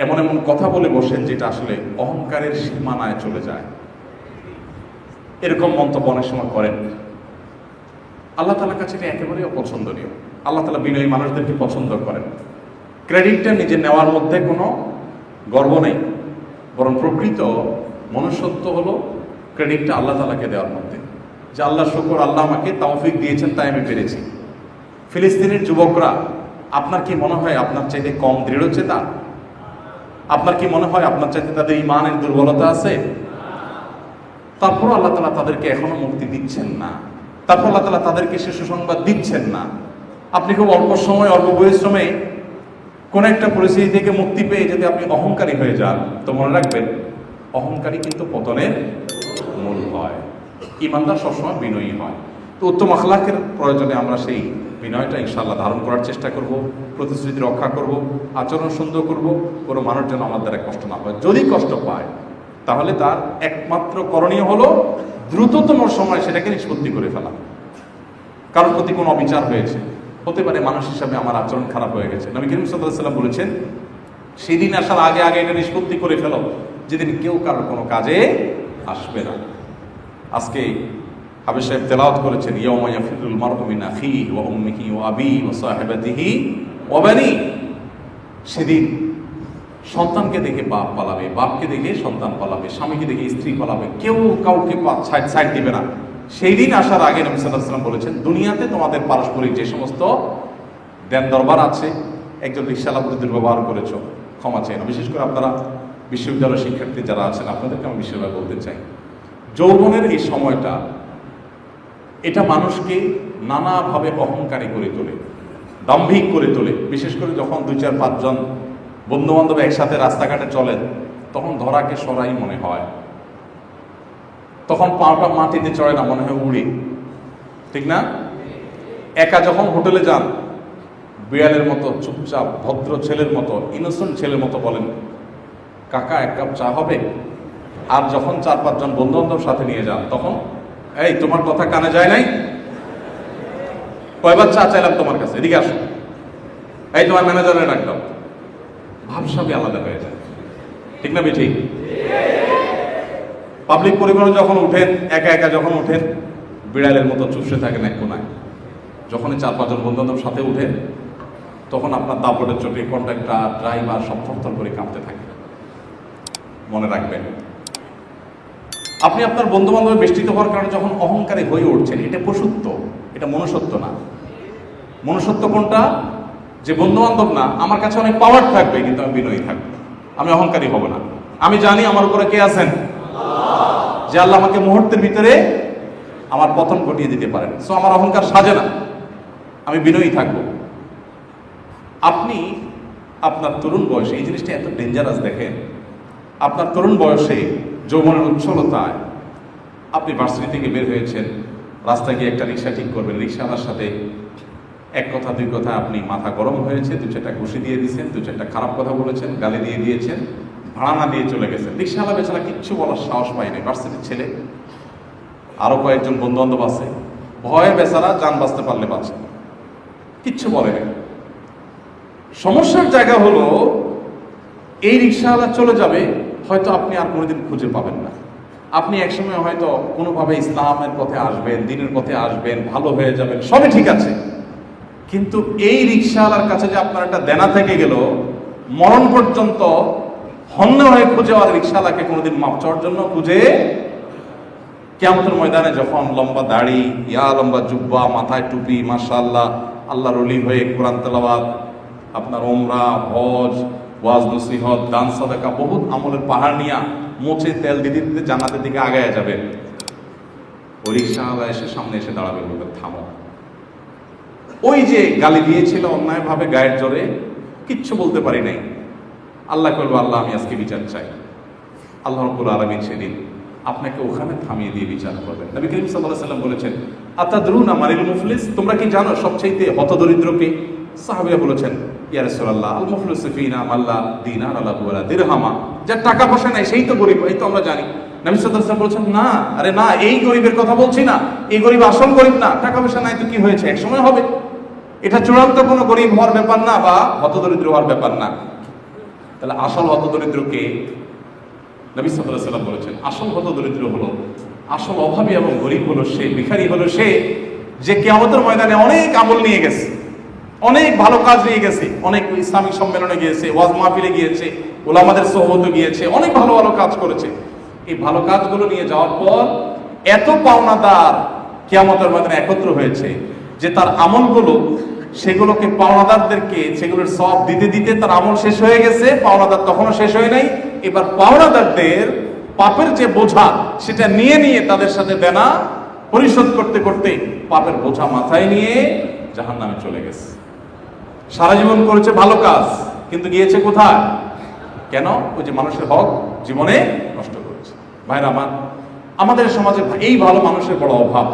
এমন এমন কথা বলে বসেন যেটা আসলে অহংকারের সীমানায় চলে যায়। এরকম মন্তব্য অনেক সময় করেন। আল্লাহ তাআলার কাছে এটা একেবারেই অপছন্দনীয়। আল্লাহ তাআলা বিনয়ী মানুষদেরকে পছন্দ করেন। ক্রেডিটটা নিজে নেওয়ার মধ্যে কোনো গর্ব নেই, বরং প্রকৃত মনুষ্যত্ব হলো ক্রেডিটটা আল্লাহ তাআলাকে দেওয়ার মধ্যে, যে আল্লাহ শুকর, আল্লাহ আমাকে তৌফিক দিয়েছেন তাই আমি পেরেছি। ফিলিস্তিনের যুবকরা, আপনার কি মনে হয় আপনার চাইতে কম দৃঢ়চেতা? আপনার কি মনে হয় আপনার চাইতে তাদের ঈমানের দুর্বলতা আছে? তারপর আল্লাহ তাআলা তাদেরকে এখনো মুক্তি দিচ্ছেন না, তারপর আল্লাহ তাআলা তাদেরকে সে সুসংবাদ দিচ্ছেন না। আপনি খুব অল্প সময়, অল্প পরিশ্রমে কোন একটা পরিস্থিতি থেকে মুক্তি পেয়ে যদি আপনি অহংকারী হয়ে যান, তো মনে রাখবেন অহংকারী কিন্তু পতনের মূল হয়। ঈমানদার সবসময় বিনয়ী হয়। তো উত্তম আখলাকের প্রয়োজনে আমরা সেই বিনয়টা ইনশাআল্লাহ ধারণ করার চেষ্টা করব, প্রতিশ্রুতি রক্ষা করব, আচরণ সুন্দর করব, কোনো মানুষ যেন আমার দ্বারা কষ্ট না পায়। যদি কষ্ট পায় তাহলে তার একমাত্র করণীয় হলো দ্রুততম সময় সেটাকে নিষ্পত্তি করে ফেলা। কারোর প্রতি কোনো অবিচার হয়েছে, হতে পারে মানুষ হিসাবে আমার আচরণ খারাপ হয়ে গেছে, নবী করিম সাল্লাল্লাহু আলাইহি ওয়াসাল্লাম বলেছেন সেদিন আসার আগে আগে এটা নিষ্পত্তি করে ফেলো, যেদিন কেউ কারোর কোনো কাজে আসবে না। আজকে হাবিব সাহেব তেলাওয়াত করেছেন, ইয়াউমা ইয়াফিরুল মারউ মিন আখিহি ওয়া উম্মিহি ওয়া আবিহি ওয়া সাহিবাতিহি ওয়া বানি। সেদিন সন্তানকে দেখে বাপ পালাবে, বাপকে দেখে সন্তান পালাবে, স্বামীকে দেখে স্ত্রী পালাবে, কেউ কাউকে সাইড দিবে না। সেই দিন আসার আগে নবী সাল্লাল্লাহু আলাইহি ওয়াসাল্লাম বলেছেন, দুনিয়াতে তোমাদের পারস্পরিক যে সমস্ত দেন দরবার আছে, একজন রিকশাওয়ালা প্রতি দুর্ব্যবহার করেছো, ক্ষমা চাই না। বিশেষ করে আপনারা বিশ্ববিদ্যালয়ের শিক্ষার্থী যারা আছেন, আপনাদেরকে আমি বিশেষভাবে বলতে চাই, যৌবনের এই সময়টা, এটা মানুষকে নানাভাবে অহংকারী করে তোলে, দাম্ভিক করে তোলে। বিশেষ করে যখন 2-4-5 জন বন্ধু বান্ধব একসাথে রাস্তাঘাটে চলেন, তখন ধরাকে সরাই মনে হয়, তখন পাটা মাটিতে চড়ে না, মনে হয় উড়ি, ঠিক না? একা যখন হোটেলে যান, বিড়ালের মতো চুপচাপ ভদ্র ছেলের মতো, ইনোসেন্ট ছেলের মতো বলেন, কাকা 1 কাপ চা হবে? আর যখন 4-5 জন বন্ধু বান্ধব সাথে নিয়ে যান, তখন এই তোমার কথা কানে যায় নাই? কয়বার চা চাইলাম তোমার কাছে, এদিকে আসো, এই তোমার ম্যানেজারের ডাক দাও। ভাবসাবই আলাদা হয়ে যায়, ঠিক না বেঠিক? পাবলিক পরিবহনে যখন উঠেন, একা একা যখন উঠেন, বিড়ালের মতো চুপসে থাকেন এক কোনায়। যখনই 4-5 জন বন্ধু বান্ধব সাথে উঠেন, তখন আপনার দাপটের চোটে কন্ট্রাক্টর, ড্রাইভার সব থরথর করে কাঁপতে থাকে। মনে রাখবেন, আপনি আপনার বন্ধু বান্ধবের বেষ্টিত হওয়ার কারণে যখন অহংকারী হয়ে উঠছেন, এটা পশুত্ব, এটা মনুষ্যত্ব না। মনুষ্যত্ব কোনটা? যে বন্ধু বান্ধব না, আমার কাছে অনেক পাওয়ার থাকবে কিন্তু আমি বিনয়ী থাকবো, আমি অহংকারী হব না। আমি জানি আমার উপরে কে আছেন, যে আল্লাহ আমাকে মুহূর্তের ভিতরে আমার পতন ঘটিয়ে দিতে পারেন। সো আমার অহংকার সাজে না, আমি বিনয়ী থাকবো। আপনি আপনার তরুণ বয়সে, এই জিনিসটা এত ডেঞ্জারাস, দেখেন, আপনার তরুণ বয়সে যৌবনের উচ্ছলতায় আপনি ভার্সিটি থেকে বের হয়েছেন, রাস্তায় গিয়ে একটা রিক্সা ঠিক করবেন, রিক্সাওয়ালার সাথে 1 কথা 2 কথা আপনি মাথা গরম হয়েছে, 2-4টা ঘুষি দিয়ে দিয়েছেন, 2-4টা খারাপ কথা বলেছেন, গালি দিয়ে দিয়েছেন, ভাড়া না দিয়ে চলে গেছেন। রিক্সাওয়ালা বেচারা কিচ্ছু বলার সাহস পায় নাই, ভার্সিটির ছেলে, আরো কয়েকজন বন্ধু বান্ধব আছে, ভয়ে বেচারা যান বাঁচতে পারলে বাঁচে, কিচ্ছু বলে নাই। সমস্যার জায়গা হলো এই রিক্সাওয়ালা চলে যাবে, হয়তো আপনি আর কোনোদিন খুঁজে পাবেন না। আপনি একসময় হয়তো কোনোভাবে ইসলামের পথে আসবেন, দ্বীনের পথে আসবেন, ভালো হয়ে যাবেন, সবই ঠিক আছে। কিন্তু এই রিক্সাওয়ালার কাছে যে আপনার একটা দেনা থেকে গেল, মরণ পর্যন্ত হন্য হয়ে খুঁজে আর রিক্সাওয়ালাকে কোনোদিন মাপ চাওয়ার জন্য খুঁজে কিয়ামতের ময়দানে যখন লম্বা দাড়ি, লম্বা জুব্বা, মাথায় টুপি, মাশাআল্লাহ, আল্লাহর ওলি হয়ে কোরআন তেলাওয়াত, আপনার ওমরা, হজ, ওয়াজ নসিহত, দান সাদাকা, বহুত আমলের পাহাড় নিয়া মোচে তেল দিতে দিতে জান্নাতের দিকে আগায়া যাবে। ওই রিক্সাওয়ালা এসে সামনে এসে দাঁড়াবে, বলবে থামো। ওই যে গালি দিয়েছিল অন্যায়ভাবে গায়ের জোরে, কিচ্ছু বলতে পারি নাই, আল্লাহ করবো, আল্লাহ আমি আজকে বিচার চাই। আল্লাহ রাব্বুল আলামিন সেদিন আপনাকে ওখানে থামিয়ে দিয়ে বিচার করবেন। নবী করিম সাল্লাল্লাহু আলাইহি ওয়াসাল্লাম বলেছেন, আতাদরুনা মানিল মুফলিস, তোমরা কি জানো সবচাইতে হতদরিদ্র কে? সাহাবীরা বলেছেন, ইয়া রাসূলুল্লাহ, আল মুফলিসু ফিনা মাল্লা দিনার লাহু ওয়ালা দিরহামা, যার টাকা পয়সা নাই সেই তো গরিব। এই তো আমরা জানি। নবী সাল্লাল্লাহু আলাইহি ওয়াসাল্লাম বলেছেন, না, আরে না, এই গরিবের কথা বলছি না, এই গরিব আসল গরিব না। টাকা পয়সা নাই তো কি হয়েছে, একসময় হবে। এটা চূড়ান্ত কোনো গরিব হওয়ার ব্যাপার না, বা হতদরিদ্র হওয়ার ব্যাপার না। তাহলে আসল হতদরিদ্র কে? নবী সাল্লাল্লাহু আলাইহি ওয়াসাল্লাম বলেছেন, আসল হতদরিদ্র হলো, আসল অভাবী এবং গরিব হলো সে, ভিখারি হলো সে, যে কিয়ামতের ময়দানে অনেক আমল নিয়ে গেছে, অনেক ভালো কাজ নিয়ে গেছে, অনেক ইসলামিক সম্মেলনে গিয়েছে, ওয়াজ মাহফিলে গিয়েছে, ওলামাদের সোহবতে গিয়েছে, অনেক ভালো ভালো কাজ করেছে। এই ভালো কাজগুলো নিয়ে যাওয়ার পর এত পাওনাদার কিয়ামতের ময়দানে একত্র হয়েছে যে তার আমলগুলো, সেগুলোকে পাওনাদারদেরকে সেগুলোর সব দিতে দিতে তার আমল শেষ হয়ে গেছে, পাওনাদার তখনও শেষ হয় নাই। এবার পাওনাদারদের পাপের যে বোঝা, সেটা নিয়ে নিয়ে তাদের সাথে দেনা পরিশোধ করতে করতে পাপের বোঝা মাথায় নিয়ে জাহান্নামে চলে গেছে। সারা জীবন করেছে ভালো কাজ, কিন্তু গিয়েছে কোথায়? কেন? ওই যে মানুষের হক জীবনে নষ্ট করেছে। ভাইরা আমার, আমাদের সমাজে এই ভালো মানুষের বড় অভাব।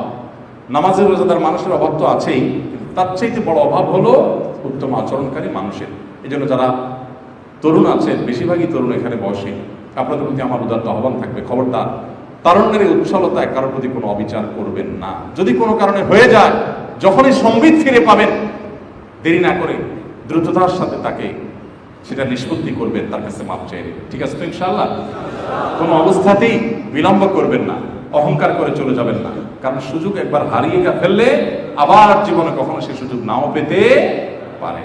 নামাজের রোজাদার মানুষের অভাব তো আছেই, তার চাইতে বড় অভাব হলো উত্তম আচরণকারী মানুষের। এই জন্য যারা তরুণ আছেন, বেশিরভাগই তরুণ এখানে বসে, আপনাদের প্রতি আমার উদাত্ত আহ্বান থাকবে, খবরদার তারুণ্যের এই উচ্ছলতায় কারোর প্রতি কোনো অবিচার করবেন না। যদি কোনো কারণে হয়ে যায়, যখনই সম্বিত ফিরে পাবেন, দেরি না করে দ্রুততার সাথে তাকে সেটা নিষ্পত্তি করবেন, তার কাছে মাপ চাইবে। ঠিক আছে তো ইনশাআল্লাহ? কোনো অবস্থাতেই বিলম্ব করবেন না, অহংকার করে চলে যাবেন না, কারণ সুযোগ একবার হারিয়ে ফেললে আবার জীবনে কখনো সে সুযোগ নাও পেতে পারে।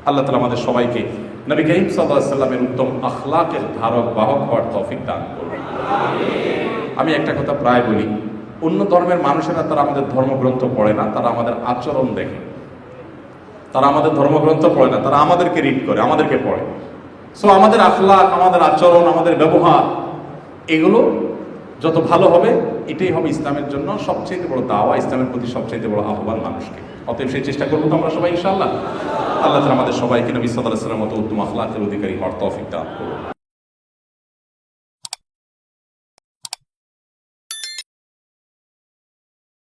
আল্লাহ তাআলা আমাদের সবাইকে নবী করিম সাল্লাল্লাহু আলাইহি ওয়াসাল্লামের উত্তম আখলাকের ধারক বাহক হওয়ার তৌফিক দান করুন। আমি একটা কথা প্রায় বলি, অন্য ধর্মের মানুষেরা তারা আমাদের ধর্মগ্রন্থ পড়ে না, তারা আমাদের আচরণ দেখে। তারা আমাদের ধর্মগ্রন্থ পড়ে না, তারা আমাদেরকে রিড করে, আমাদেরকে পড়ে। সো আমাদের আখলাক, আমাদের আচরণ, আমাদের ব্যবহার, এগুলো যত ভালো হবে, এটাই হবে ইসলামের জন্য সবচেয়ে বড় দাওয়া, ইসলামের প্রতি সবচেয়ে বড় আহ্বান মানুষকে। অতএব সেই চেষ্টা করবো তো আমরা সবাই ইনশাআল্লাহ। আল্লাহ তাআলা আমাদের সবাইকে নবী সাল্লাল্লাহু আলাইহি ওয়াসাল্লামের মতো উত্তম আখলাকের অধিকারী হওয়ার তৌফিক দান করুন।